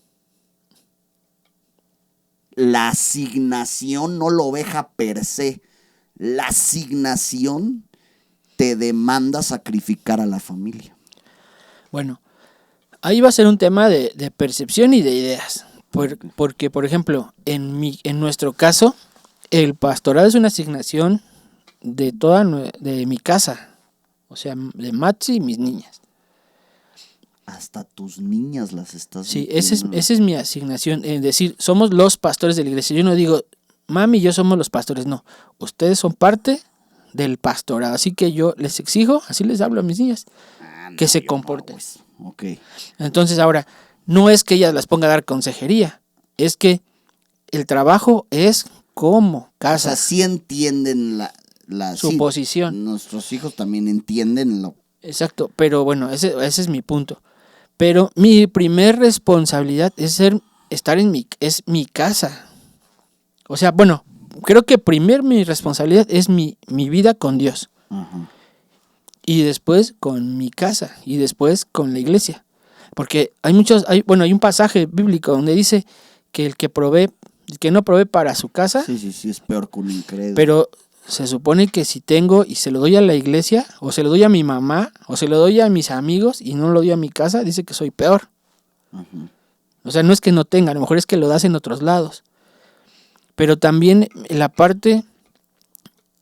la asignación, no la oveja per se, la asignación te demanda sacrificar a la familia? Bueno, ahí va a ser un tema de percepción y de ideas. Porque, por ejemplo, en nuestro caso, el pastorado es una asignación de mi casa, o sea, de Matsi y mis niñas. Hasta tus niñas las estás Sí, metiendo. esa es mi asignación, es decir, somos los pastores de la iglesia. Yo no digo, mami y yo somos los pastores, no. Ustedes son parte del pastorado, así que yo les exijo, así les hablo a mis niñas, que se comporten. No, pues. Ok. Entonces ahora, no es que ellas las ponga a dar consejería, es que el trabajo es como casa. O sea, sí entienden su posición. Nuestros hijos también entienden lo... Exacto, pero bueno, ese es mi punto. Pero mi primer responsabilidad es estar es mi casa. O sea, bueno, creo que mi responsabilidad es mi vida con Dios. Uh-huh. Y después con mi casa. Y después con la iglesia. Porque hay un pasaje bíblico donde dice que el que no provee para su casa. Sí, es peor que un incrédulo. Pero se supone que si tengo y se lo doy a la iglesia, o se lo doy a mi mamá, o se lo doy a mis amigos y no lo doy a mi casa, dice que soy peor. Uh-huh. O sea, no es que no tenga, a lo mejor es que lo das en otros lados. Pero también la parte,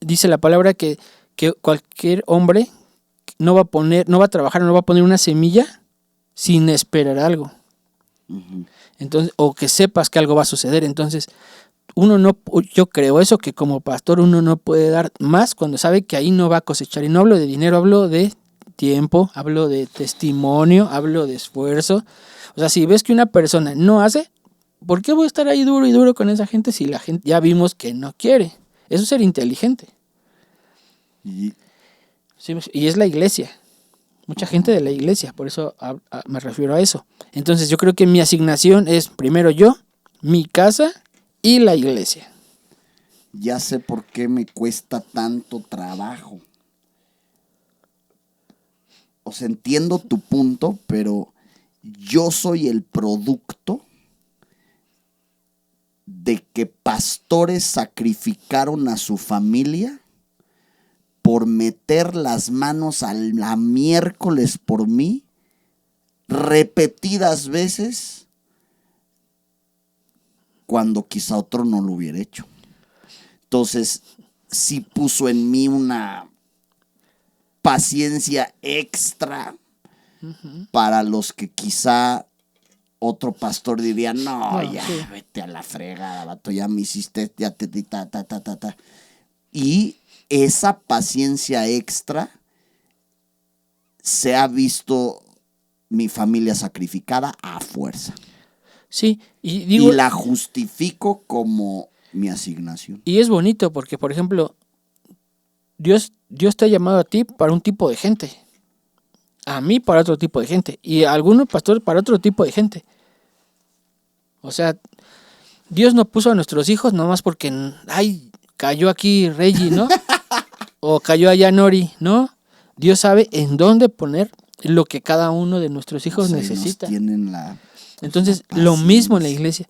dice la palabra que cualquier hombre no va a trabajar, no va a poner una semilla sin esperar algo. Uh-huh. Entonces, o que sepas que algo va a suceder. Entonces, yo creo eso, que como pastor uno no puede dar más cuando sabe que ahí no va a cosechar. Y no hablo de dinero, hablo de tiempo, hablo de testimonio, hablo de esfuerzo. O sea, si ves que una persona no hace, ¿por qué voy a estar ahí duro y duro con esa gente si la gente ya vimos que no quiere? Eso es ser inteligente. Y Sí, y es la iglesia. Mucha gente de la iglesia, por eso me refiero a eso. Entonces yo creo que mi asignación es primero yo, mi casa y la iglesia. ya sé por qué me cuesta tanto trabajo. O sea, entiendo tu punto, pero yo soy el producto de que pastores sacrificaron a su familia por meter las manos a la miércoles por mí repetidas veces cuando quizá otro no lo hubiera hecho. Entonces, sí puso en mí una paciencia extra para los que quizá otro pastor diría, no, ya, sí. vete a la fregada, vato, ya me hiciste, ya te di ta. Y esa paciencia extra se ha visto mi familia sacrificada a fuerza. Sí, y digo, Y la justifico como mi asignación. y es bonito porque, por ejemplo, Dios te ha llamado a ti para un tipo de gente, a mí para otro tipo de gente, y a algunos pastores para otro tipo de gente. O sea, Dios no puso a nuestros hijos nomás porque, ay, cayó aquí Reggie, ¿no? O cayó allá Nori, ¿no? Dios sabe en dónde poner lo que cada uno de nuestros hijos O sea, necesita. nos tienen la Entonces, paciencia. lo mismo en la iglesia.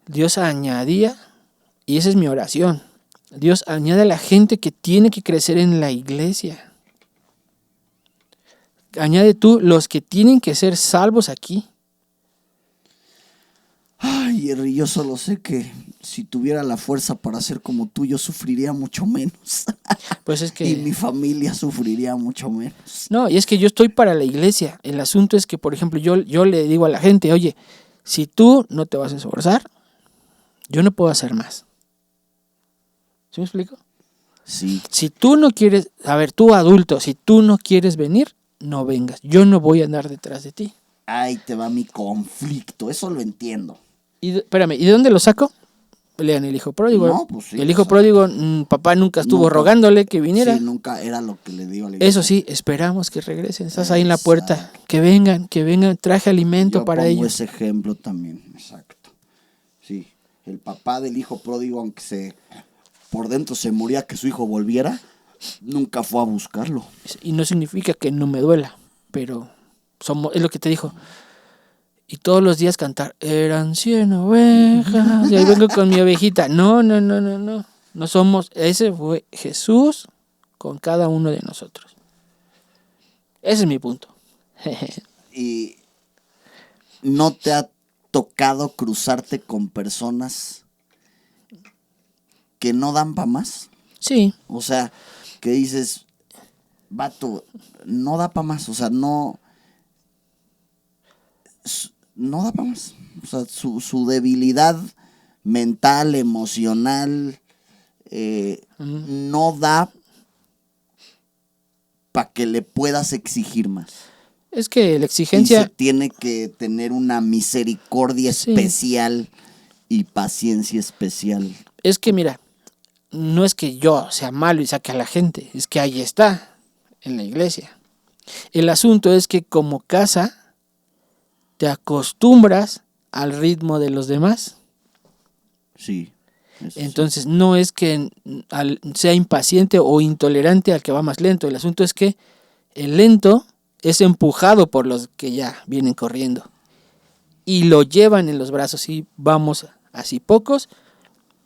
Dios añadía, y esa es mi oración, Dios añade a la gente que tiene que crecer en la iglesia. Añade tú los que tienen que ser salvos aquí. Ay, Jerry, yo solo sé que si tuviera la fuerza para ser como tú, yo sufriría mucho menos. Pues es que... Y mi familia sufriría mucho menos. No, y es que yo estoy para la iglesia. El asunto es que, por ejemplo, yo le digo a la gente, oye, si tú no te vas a esforzar, yo no puedo hacer más. ¿Sí me explico? Sí. Si tú no quieres, a ver, tú adulto, si tú no quieres venir, no vengas. Yo no voy a andar detrás de ti. Ahí te va mi conflicto, eso lo entiendo. Espérame, ¿y de dónde lo saco? Lean El Hijo Pródigo. No, pues sí, el Hijo o sea, Pródigo, papá nunca estuvo nunca- rogándole que viniera. Sí, nunca era lo que le digo a la Eso sí, esperamos que regresen. Estás ahí en la puerta. Que vengan, traje alimento Yo para pongo ellos. ese ejemplo también, exacto. Sí, el papá del hijo pródigo, aunque por dentro se moría que su hijo volviera, nunca fue a buscarlo. Y no significa que no me duela, pero es lo que te dijo. Y todos los días cantar, eran 100 ovejas, y ahí vengo con mi ovejita. No. No somos, ese fue Jesús con cada uno de nosotros. Ese es mi punto. Y no te ha tocado cruzarte con personas que no dan para más. Sí, O sea, que dices, vato, no da para más. O sea, no da para más. O sea, su debilidad mental, emocional, no da para que le puedas exigir más. es que la Y se exigencia, tiene que tener una misericordia Sí. especial y paciencia especial. es que mira, no es que yo sea malo y saque a la gente, es que ahí está, en la iglesia. El asunto es que como casa te acostumbras al ritmo de los demás. Sí. eso sí. Entonces no es que sea impaciente o intolerante al que va más lento. El asunto es que el lento es empujado por los que ya vienen corriendo. Y lo llevan en los brazos y vamos así pocos,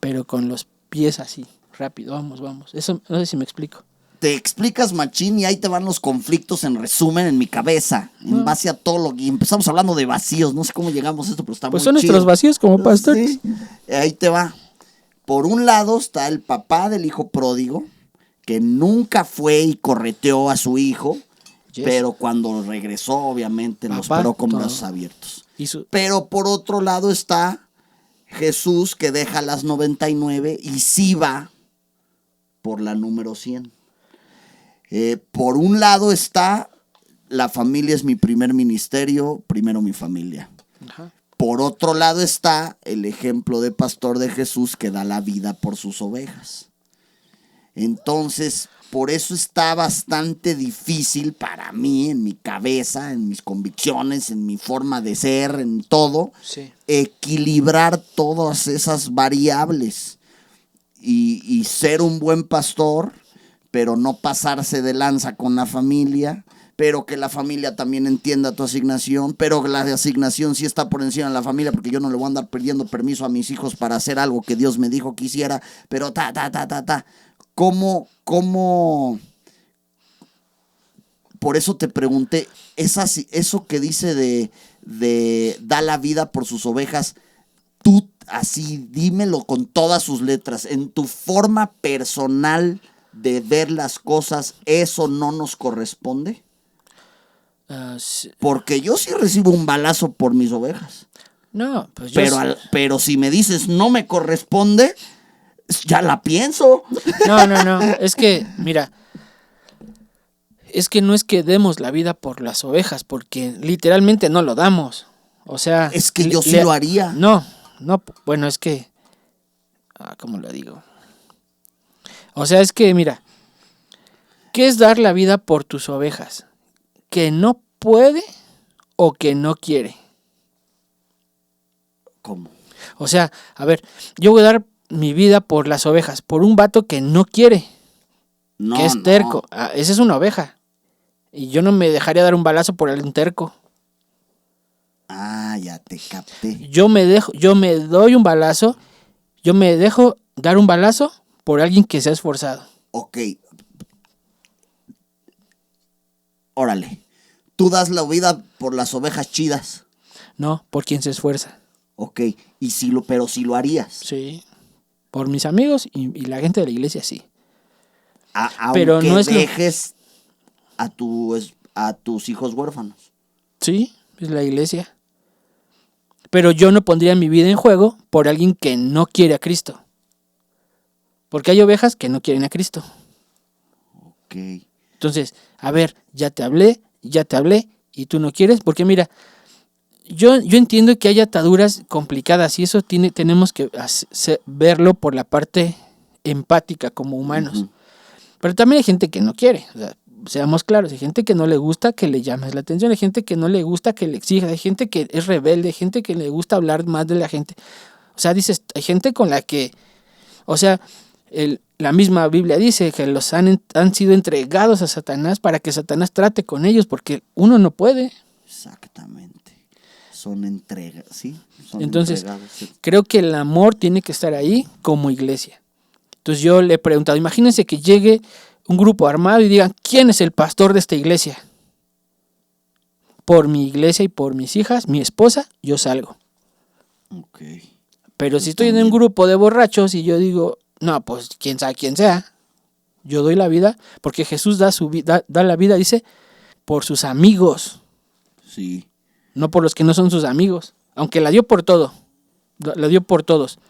pero con los pies así, rápido, vamos. Eso no sé si me explico. Te explicas, machín, y ahí te van los conflictos en resumen en mi cabeza, en base a todo lo que empezamos hablando de vacíos. No sé cómo llegamos a esto, pero está Pues muy son nuestros chido. vacíos como pastores. Sí, ahí te va. Por un lado está el papá del hijo pródigo, que nunca fue y correteó a su hijo, Yes. pero cuando regresó, obviamente, lo Papá, esperó con todo. brazos abiertos. Pero por otro lado está Jesús, que deja las 99 y sí va por la número 100. Por un lado está, la familia es mi primer ministerio, primero mi familia. Ajá. Por otro lado está el ejemplo de pastor de Jesús, que da la vida por sus ovejas. Entonces, por eso está bastante difícil para mí, en mi cabeza, en mis convicciones, en mi forma de ser, en todo, Sí. equilibrar todas esas variables y ser un buen pastor, pero no pasarse de lanza con la familia, pero que la familia también entienda tu asignación, pero que la asignación sí está por encima de la familia, porque yo no le voy a andar pidiendo permiso a mis hijos para hacer algo que Dios me dijo que hiciera, pero ¿Cómo? Por eso te pregunté, eso que dice de da la vida por sus ovejas, tú así, dímelo con todas sus letras, en tu forma personal de ver las cosas, ¿eso no nos corresponde? Sí. Porque yo sí recibo un balazo por mis ovejas. No, pues yo... Pero si me dices no me corresponde, ya la pienso. No. Es que, mira, es que no es que demos la vida por las ovejas, porque literalmente no lo damos. O sea... Es que yo sí lo haría. No, bueno, es que... ¿cómo lo digo? O sea, es que, mira, ¿qué es dar la vida por tus ovejas? ¿Que no puede o que no quiere? ¿Cómo? O sea, a ver, yo voy a dar mi vida por las ovejas, por un vato que no quiere, No, que es terco. Esa es una oveja. Y yo no me dejaría dar un balazo por un terco. Ya te capté. Yo me doy un balazo, yo me dejo dar un balazo por alguien que se ha esforzado. Ok. Órale. Tú das la vida por las ovejas chidas. No, por quien se esfuerza. Ok. Pero si lo harías. Sí. Por mis amigos y la gente de la iglesia, sí. Pero no es dejes a tus hijos huérfanos. Sí, es la iglesia. Pero yo no pondría mi vida en juego por alguien que no quiere a Cristo. Porque hay ovejas que no quieren a Cristo. Ok. Entonces, a ver, ya te hablé y tú no quieres. Porque mira, yo entiendo que hay ataduras complicadas y eso tenemos que verlo por la parte empática como humanos. Uh-huh. Pero también hay gente que no quiere. O sea, seamos claros, hay gente que no le gusta que le llames la atención, hay gente que no le gusta que le exijas, hay gente que es rebelde, hay gente que le gusta hablar más de la gente. O sea, dices, hay gente con la que, o sea, la misma Biblia dice que los han sido entregados a Satanás para que Satanás trate con ellos, porque uno no puede. Exactamente. Son entregas, ¿sí? Entonces, entregados, sí. Creo que el amor tiene que estar ahí como iglesia. Entonces yo le he preguntado, imagínense que llegue un grupo armado y digan, ¿quién es el pastor de esta iglesia? Por mi iglesia y por mis hijas, mi esposa, yo salgo. Ok. Pero si estoy en un grupo de borrachos y yo digo, no, pues quién sabe quién sea, yo doy la vida, porque Jesús da la vida, dice, por sus amigos. Sí. No por los que no son sus amigos, aunque la dio por todo, la dio por todos.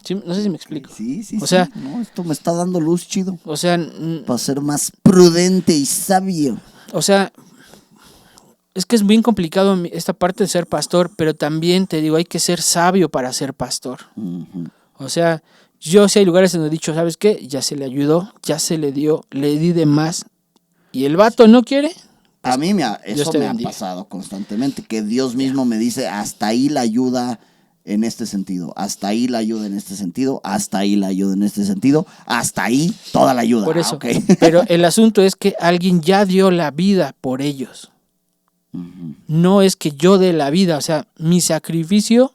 ¿Sí? No sé si me explico. Sí. O sea, no, esto me está dando luz, chido. O sea, para ser más prudente y sabio. O sea, es que es bien complicado esta parte de ser pastor, pero también te digo, hay que ser sabio para ser pastor. Uh-huh. O sea, yo sí hay lugares donde he dicho, ¿sabes qué? Ya se le ayudó, ya se le dio, le di de más. Y el vato no quiere. Pues, a mí eso me ha pasado constantemente, que Dios mismo me dice, hasta ahí la ayuda en este sentido, hasta ahí la ayuda en este sentido, hasta ahí la ayuda en este sentido, hasta ahí toda la ayuda. Por eso, Okay. Pero el asunto es que alguien ya dio la vida por ellos. Uh-huh. No es que yo dé la vida, o sea, mi sacrificio,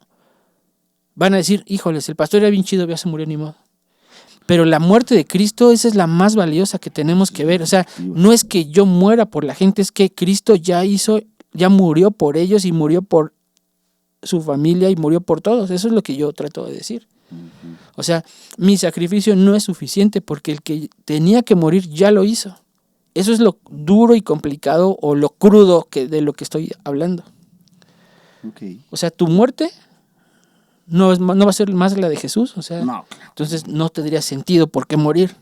van a decir, híjoles, el pastor era bien chido, ya se murió, ni modo. Pero la muerte de Cristo, esa es la más valiosa que tenemos que ver. O sea, no es que yo muera por la gente, es que Cristo ya murió por ellos y murió por su familia y murió por todos. Eso es lo que yo trato de decir. Uh-huh. O sea, mi sacrificio no es suficiente porque el que tenía que morir ya lo hizo. Eso es lo duro y complicado o lo crudo de lo que estoy hablando. Ok. O sea, tu muerte no va a ser más la de Jesús. O sea, No. entonces no tendría sentido por qué morir.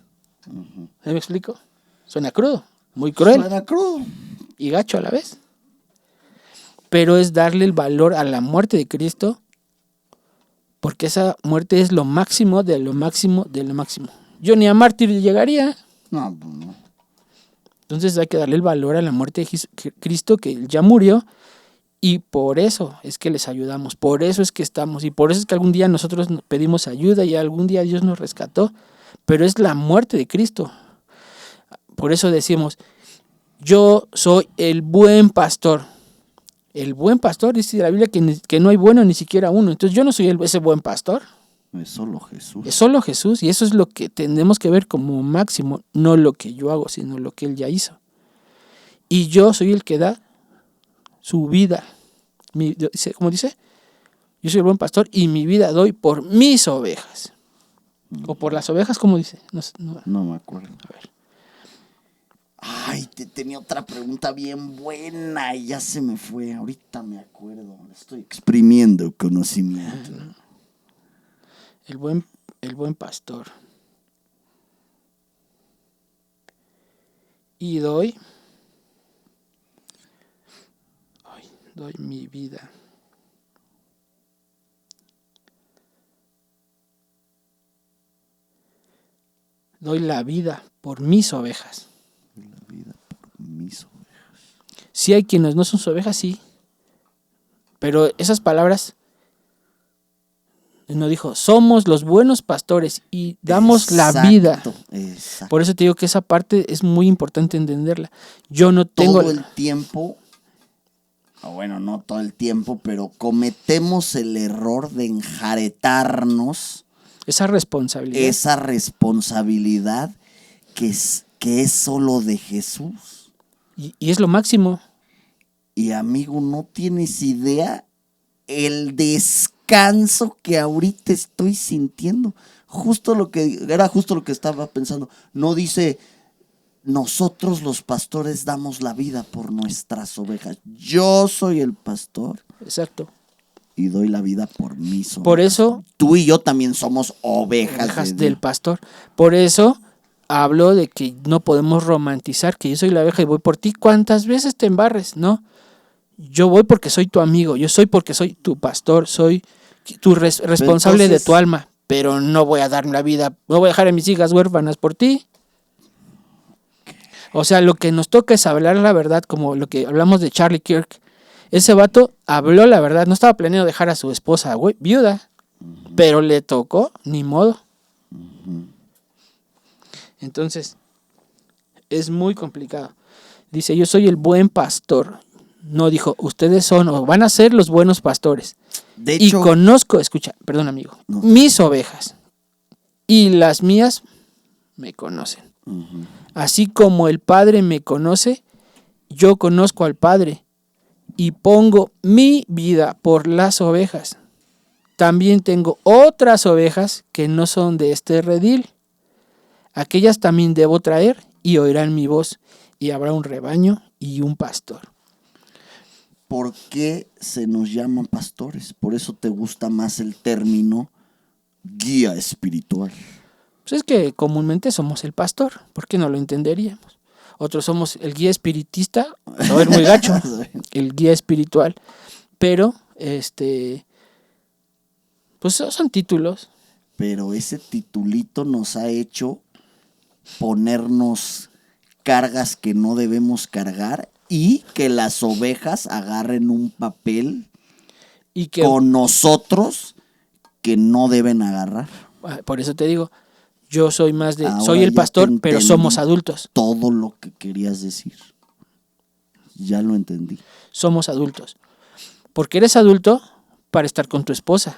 ¿Me explico? Suena crudo, muy cruel Suena crudo. y gacho a la vez. Pero es darle el valor a la muerte de Cristo, porque esa muerte es lo máximo de lo máximo de lo máximo. Yo ni a mártir llegaría. No, pues no. Entonces hay que darle el valor a la muerte de Cristo, que él ya murió, y por eso es que les ayudamos, por eso es que estamos, y por eso es que algún día nosotros pedimos ayuda y algún día Dios nos rescató, pero es la muerte de Cristo. Por eso decimos, yo soy el buen pastor. El buen pastor, dice la Biblia que no hay bueno ni siquiera uno. Entonces yo no soy ese buen pastor. Es solo Jesús. Es solo Jesús, y eso es lo que tenemos que ver como máximo, no lo que yo hago, sino lo que Él ya hizo. Y yo soy el que da su vida. ¿Cómo dice? Yo soy el buen pastor y mi vida doy por mis ovejas. O por las ovejas, ¿cómo dice? No me acuerdo. A ver. Ay, te tenía otra pregunta bien buena y ya se me fue. Ahorita me acuerdo. Estoy exprimiendo conocimiento. El buen pastor. Y doy mi vida. Doy la vida por mis ovejas. La vida por mis ovejas. Sí hay quienes no son sus ovejas, sí. Pero esas palabras no dijo, somos los buenos pastores y damos la vida. Exacto. Por eso te digo que esa parte es muy importante entenderla. Yo no tengo... Todo el tiempo, bueno, no todo el tiempo, pero cometemos el error de enjaretarnos esa responsabilidad. esa responsabilidad que es solo de Jesús. Y es lo máximo. Y amigo, no tienes idea el descanso que ahorita estoy sintiendo. Justo lo que estaba pensando. No dice, nosotros los pastores damos la vida por nuestras ovejas. Yo soy el pastor. Exacto. Y doy la vida por mis ovejas. Por eso... Tú y yo también somos ovejas del pastor. Por eso hablo de que no podemos romantizar que yo soy la oveja y voy por ti. ¿Cuántas veces te embarres? No. Yo voy porque soy tu amigo. Yo soy porque soy tu pastor. Soy tu responsable de tu alma. Pero no voy a dar la vida. No voy a dejar a mis hijas huérfanas por ti. O sea, lo que nos toca es hablar la verdad, como lo que hablamos de Charlie Kirk. Ese vato habló la verdad. No estaba planeando dejar a su esposa viuda. Pero le tocó, ni modo. Entonces, es muy complicado. Dice, yo soy el buen pastor. No dijo, ustedes son o van a ser los buenos pastores. De hecho, y conozco, escucha, perdón amigo, mis ovejas. Y las mías me conocen. Así como el Padre me conoce, yo conozco al Padre. Y pongo mi vida por las ovejas. También tengo otras ovejas que no son de este redil. Aquellas también debo traer y oirán mi voz. Y habrá un rebaño y un pastor. ¿Por qué se nos llaman pastores? Por eso te gusta más el término guía espiritual. Pues es que comúnmente somos el pastor. ¿Por qué no lo entenderíamos? Otros somos el guía espiritista. No es muy gacho. El guía espiritual. Pero, pues son títulos. Pero ese titulito nos ha hecho ponernos cargas que no debemos cargar y que las ovejas agarren un papel y que, con nosotros que no deben agarrar. Por eso te digo, yo soy más de... Ahora soy el pastor, pero somos adultos. Todo lo que querías decir. Ya lo entendí. Somos adultos. Porque eres adulto para estar con tu esposa.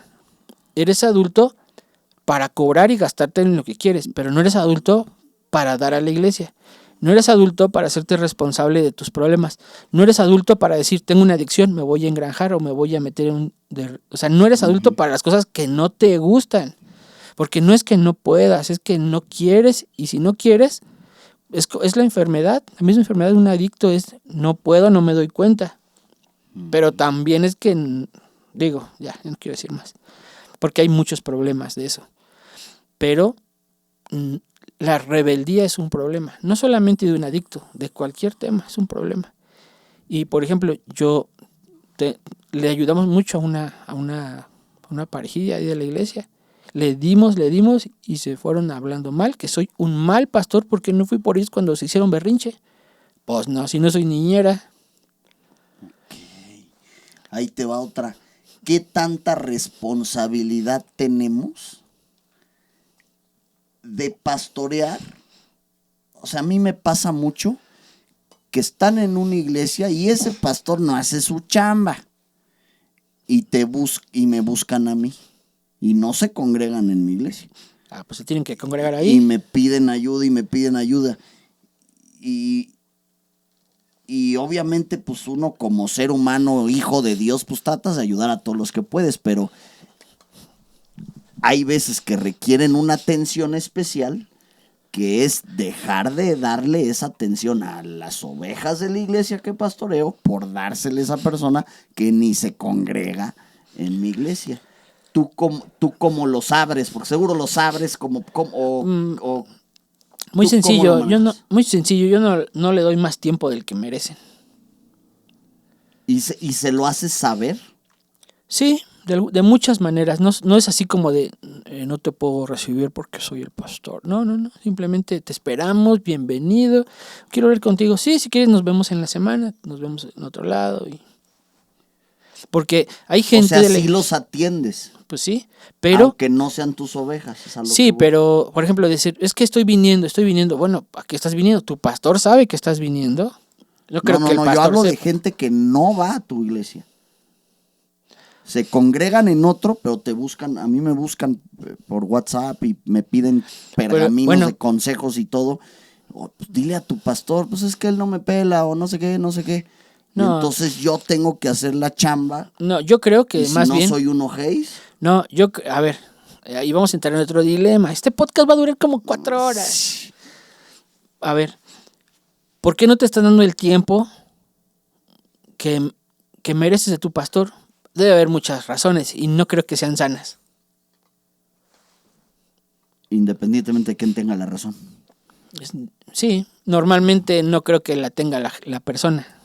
Eres adulto para cobrar y gastarte en lo que quieres, pero no eres adulto para dar a la iglesia. No eres adulto para hacerte responsable de tus problemas. No eres adulto para decir, tengo una adicción, me voy a engranjar o me voy a meter en un... O sea, no eres adulto para las cosas que no te gustan. Porque no es que no puedas, es que no quieres. Y si no quieres, es la enfermedad. La misma enfermedad de un adicto es, no puedo, no me doy cuenta. Pero también es que, digo, ya no quiero decir más, porque hay muchos problemas de eso. Pero la rebeldía es un problema, no solamente de un adicto, de cualquier tema es un problema. Y por ejemplo, le ayudamos mucho a una parejilla ahí de la iglesia. Le dimos y se fueron hablando mal, que soy un mal pastor porque no fui por ellos cuando se hicieron berrinche. Pues no, si no soy niñera. Ahí te va otra. ¿Qué tanta responsabilidad tenemos de pastorear? O sea, a mí me pasa mucho que están en una iglesia y ese pastor no hace su chamba. Y me buscan a mí. Y no se congregan en mi iglesia. Pues se tienen que congregar ahí. Y me piden ayuda. Y obviamente, pues uno como ser humano, hijo de Dios, pues tratas de ayudar a todos los que puedes, pero hay veces que requieren una atención especial, que es dejar de darle esa atención a las ovejas de la iglesia que pastoreo por dársela a esa persona que ni se congrega en mi iglesia. ¿Tú cómo los abres? Porque seguro los abres muy sencillo, yo no le doy más tiempo del que merecen. ¿Y se lo haces saber? Sí, de muchas maneras. No es así como de no te puedo recibir porque soy el pastor. No. Simplemente te esperamos, bienvenido. Quiero hablar contigo. Sí, si quieres nos vemos en la semana, nos vemos en otro lado. Porque hay gente... O sea, sí los atiendes. Pues sí, pero... Aunque no sean tus ovejas. Sí, pero, por ejemplo, decir, es que estoy viniendo. Bueno, ¿a qué estás viniendo? ¿Tu pastor sabe que estás viniendo? Yo creo que el pastor yo hablo de gente que no va a tu iglesia. Se congregan en otro, pero te buscan, a mí me buscan por WhatsApp y me piden pergaminos de consejos y todo. Pues dile a tu pastor, pues es que él no me pela o no sé qué. No. Entonces yo tengo que hacer la chamba. No, yo creo que más bien... ¿No soy un ojéis? No, a ver, ahí vamos a entrar en otro dilema. Este podcast va a durar como 4 horas. A ver, ¿por qué no te están dando el tiempo que mereces de tu pastor? Debe haber muchas razones y no creo que sean sanas. Independientemente de quién tenga la razón. Sí, normalmente no creo que la tenga la persona.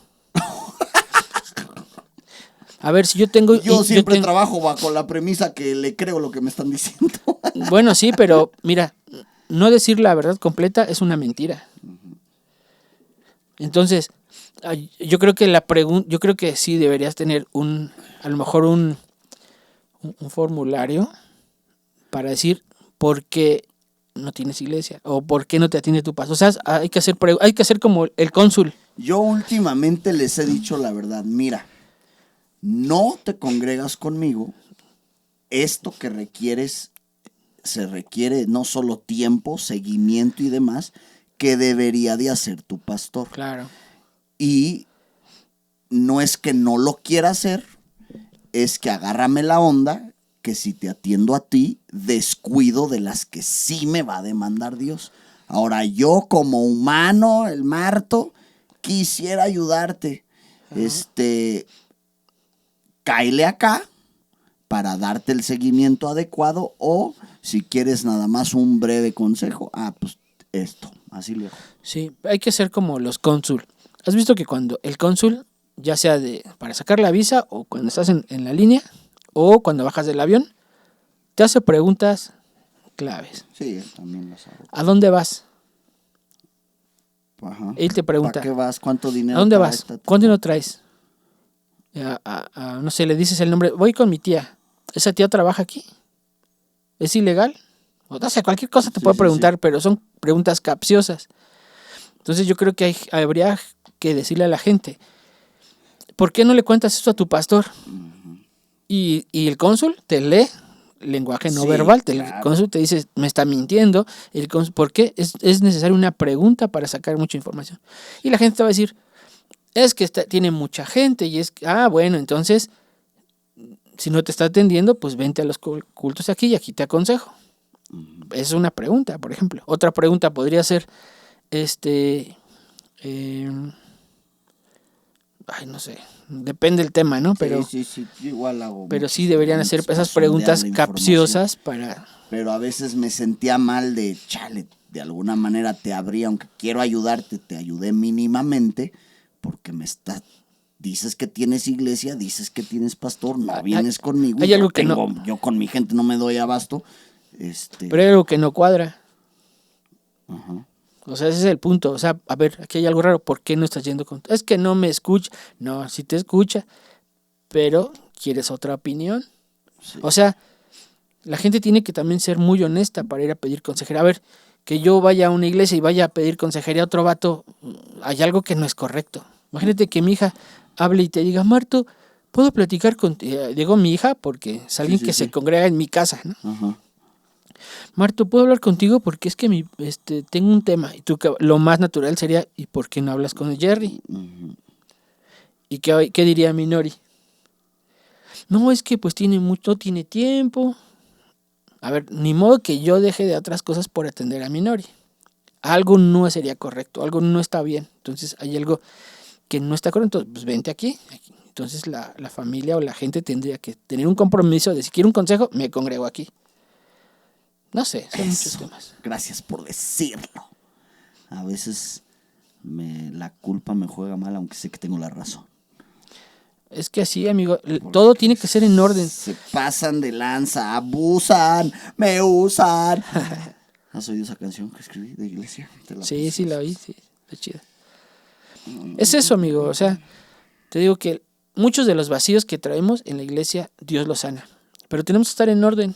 A ver, si yo tengo... Yo siempre trabajo bajo la premisa que le creo lo que me están diciendo. Bueno, sí, pero mira, no decir la verdad completa es una mentira. Entonces, yo creo que sí deberías tener a lo mejor un formulario para decir por qué no tienes iglesia o por qué no te atiende tu pastor. O sea, hay que hacer como el cónsul. Yo últimamente les he dicho la verdad, mira, no te congregas conmigo, esto que requieres, se requiere no solo tiempo, seguimiento y demás, que debería de hacer tu pastor. Claro. Y no es que no lo quiera hacer, es que agárrame la onda, que si te atiendo a ti, descuido de las que sí me va a demandar Dios. Ahora yo como humano, el Marto, quisiera ayudarte. Cáele acá para darte el seguimiento adecuado, o si quieres nada más un breve consejo, pues esto, así le hago. Sí, hay que ser como los cónsul. ¿Has visto que cuando el cónsul, ya sea para sacar la visa o cuando estás en la línea o cuando bajas del avión, te hace preguntas claves? Sí, también las hago. ¿A dónde vas? Ajá. Él te pregunta. ¿Para qué vas? ¿Cuánto dinero? ¿A dónde vas? ¿Cuánto dinero traes? No sé, le dices el nombre. Voy con mi tía. ¿Esa tía trabaja aquí? ¿Es ilegal? O no sé, cualquier cosa te puede preguntar, pero son preguntas capciosas. Entonces yo creo que habría que decirle a la gente, ¿por qué no le cuentas esto a tu pastor? Uh-huh. Y el cónsul te lee lenguaje no verbal. Claro. El cónsul te dice, me está mintiendo. ¿Por qué? Es necesaria una pregunta para sacar mucha información. Y la gente te va a decir, es que tiene mucha gente y bueno, entonces, si no te está atendiendo, pues vente a los cultos aquí y aquí te aconsejo. Uh-huh. Es una pregunta, por ejemplo. Otra pregunta podría ser, no sé, depende del tema, ¿no? Pero sí, yo igual hago. Pero sí deberían hacer esas preguntas capciosas para... Pero a veces me sentía mal de, chale, de alguna manera te abrí, aunque quiero ayudarte, te ayudé mínimamente, porque dices que tienes iglesia, dices que tienes pastor, no vienes conmigo. Hay algo que no... Yo con mi gente no me doy abasto. Pero hay algo que no cuadra. Ajá. O sea, ese es el punto. O sea, a ver, aquí hay algo raro. ¿Por qué no estás yendo con...? Es que no me escucha. No, sí te escucha. Pero, ¿quieres otra opinión? Sí. O sea, la gente tiene que también ser muy honesta para ir a pedir consejería. A ver, que yo vaya a una iglesia y vaya a pedir consejería a otro vato, hay algo que no es correcto. Imagínate que mi hija hable y te diga, Marto, ¿puedo platicar contigo? Digo mi hija porque es alguien que se congrega en mi casa, ¿no? Ajá. Marto, ¿puedo hablar contigo? Porque es que tengo un tema. Y tú, lo más natural sería, ¿y por qué no hablas con el Jerry? Uh-huh. ¿Y qué diría Minori? No, es que pues no tiene tiempo. A ver, ni modo que yo deje de otras cosas por atender a Minori. Algo no sería correcto, algo no está bien. Entonces hay algo que no está correcto. Pues vente aquí. Entonces la familia o la gente tendría que tener un compromiso de si quiero un consejo, me congrego aquí. No sé, son muchos temas. Gracias por decirlo. A veces la culpa me juega mal, aunque sé que tengo la razón. Es que así, amigo, todo tiene que ser en orden. Se pasan de lanza, abusan, me usan. ¿Has oído esa canción que escribí de iglesia? Sí, la oí, sí, está chida. Es eso, amigo, o sea, te digo que muchos de los vacíos que traemos en la iglesia, Dios los sana. Pero tenemos que estar en orden.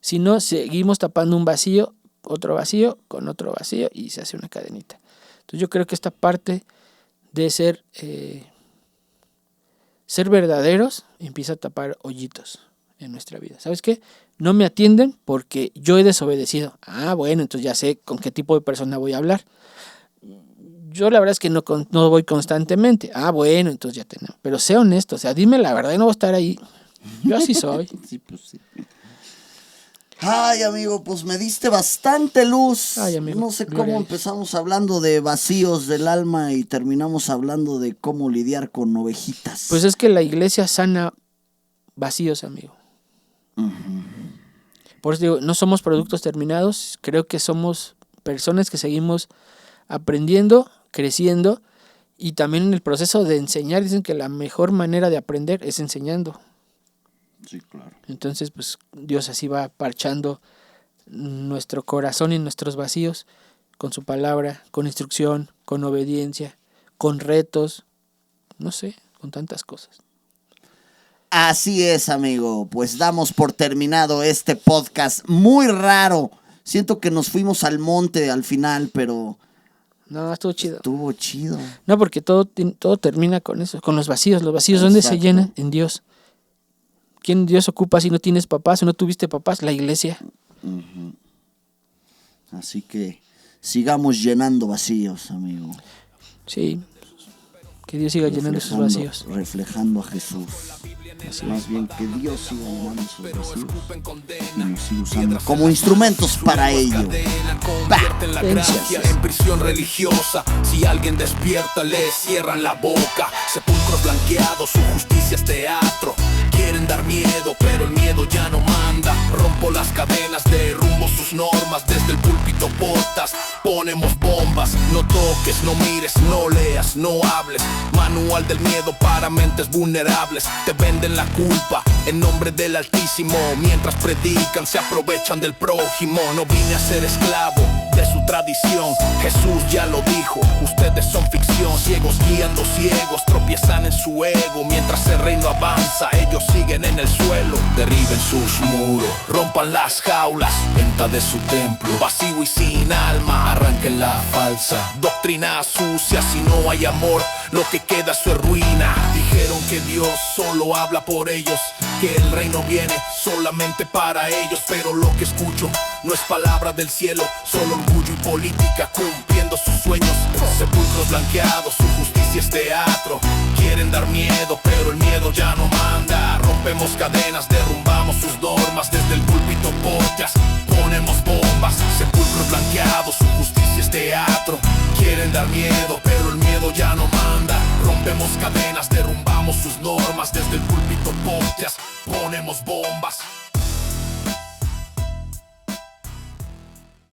Si no, seguimos tapando un vacío, otro vacío, con otro vacío y se hace una cadenita. Entonces yo creo que esta parte de ser verdaderos empieza a tapar hoyitos en nuestra vida. ¿Sabes qué? No me atienden porque yo he desobedecido. Ah, bueno, entonces ya sé con qué tipo de persona voy a hablar. Yo la verdad es que no voy constantemente. Ah, bueno, entonces ya tenemos. Pero sé honesto, o sea, dime la verdad y no voy a estar ahí. Yo así soy. Sí, pues sí. Ay, amigo, pues me diste bastante luz. Ay, amigo, no sé cómo empezamos hablando de vacíos del alma y terminamos hablando de cómo lidiar con ovejitas. Pues es que la iglesia sana vacíos, amigo. Uh-huh. Por eso digo, no somos productos terminados. Creo que somos personas que seguimos aprendiendo, creciendo y también en el proceso de enseñar. Dicen que la mejor manera de aprender es enseñando. Sí, claro. Entonces, pues Dios así va parchando nuestro corazón y nuestros vacíos con su palabra, con instrucción, con obediencia, con retos, no sé, con tantas cosas. Así es, amigo. Pues damos por terminado este podcast muy raro. Siento que nos fuimos al monte al final, pero... No, estuvo chido. Estuvo chido. No, porque todo termina con eso, con los vacíos. Los vacíos, ¿dónde se llenan? En Dios. ¿Quién Dios ocupa si no tienes papás, si no tuviste papás? La iglesia. Uh-huh. Así que sigamos llenando vacíos, amigo. Sí, que Dios siga llenando esos vacíos. Reflejando a Jesús. Así más bien que Dios siga llenando esos vacíos y nos siga usando como instrumentos para ello. En prisión religiosa, si alguien despierta le cierran la boca. Sepulcros blanqueados, su justicia es teatro. Quieren dar miedo, pero el miedo ya no manda. Rompo las cadenas, derrumbo sus normas. Desde el púlpito podcast ponemos bombas. No toques, no mires, no leas, no hables. Manual del miedo para mentes vulnerables. Te venden la culpa en nombre del Altísimo. Mientras predican se aprovechan del prójimo. No vine a ser esclavo de su tradición. Jesús ya lo dijo, ustedes son ficción. Ciegos guiando ciegos, tropiezan en su ego. Mientras el reino avanza, ellos siguen en el suelo. Derriben sus muros, rompan las jaulas. Venta de su templo, vacío y sin alma. Arranquen la falsa doctrina sucia. Si no hay amor, lo que queda es su ruina. Dijeron que Dios solo habla por ellos, que el reino viene solamente para ellos. Pero lo que escucho no es palabra del cielo, solo orgullo y política cumpliendo sus sueños. Sepulcros blanqueados, su justicia es teatro. Quieren dar miedo, pero el miedo ya no manda. Rompemos cadenas, derrumbamos sus normas. Desde el púlpito podcast ponemos bombas. Sepulcros blanqueados, su justicia es teatro. Quieren dar miedo, pero el miedo ya no manda. Rompemos cadenas, derrumbamos sus normas. Desde el Púlpito Podcast ponemos bombas.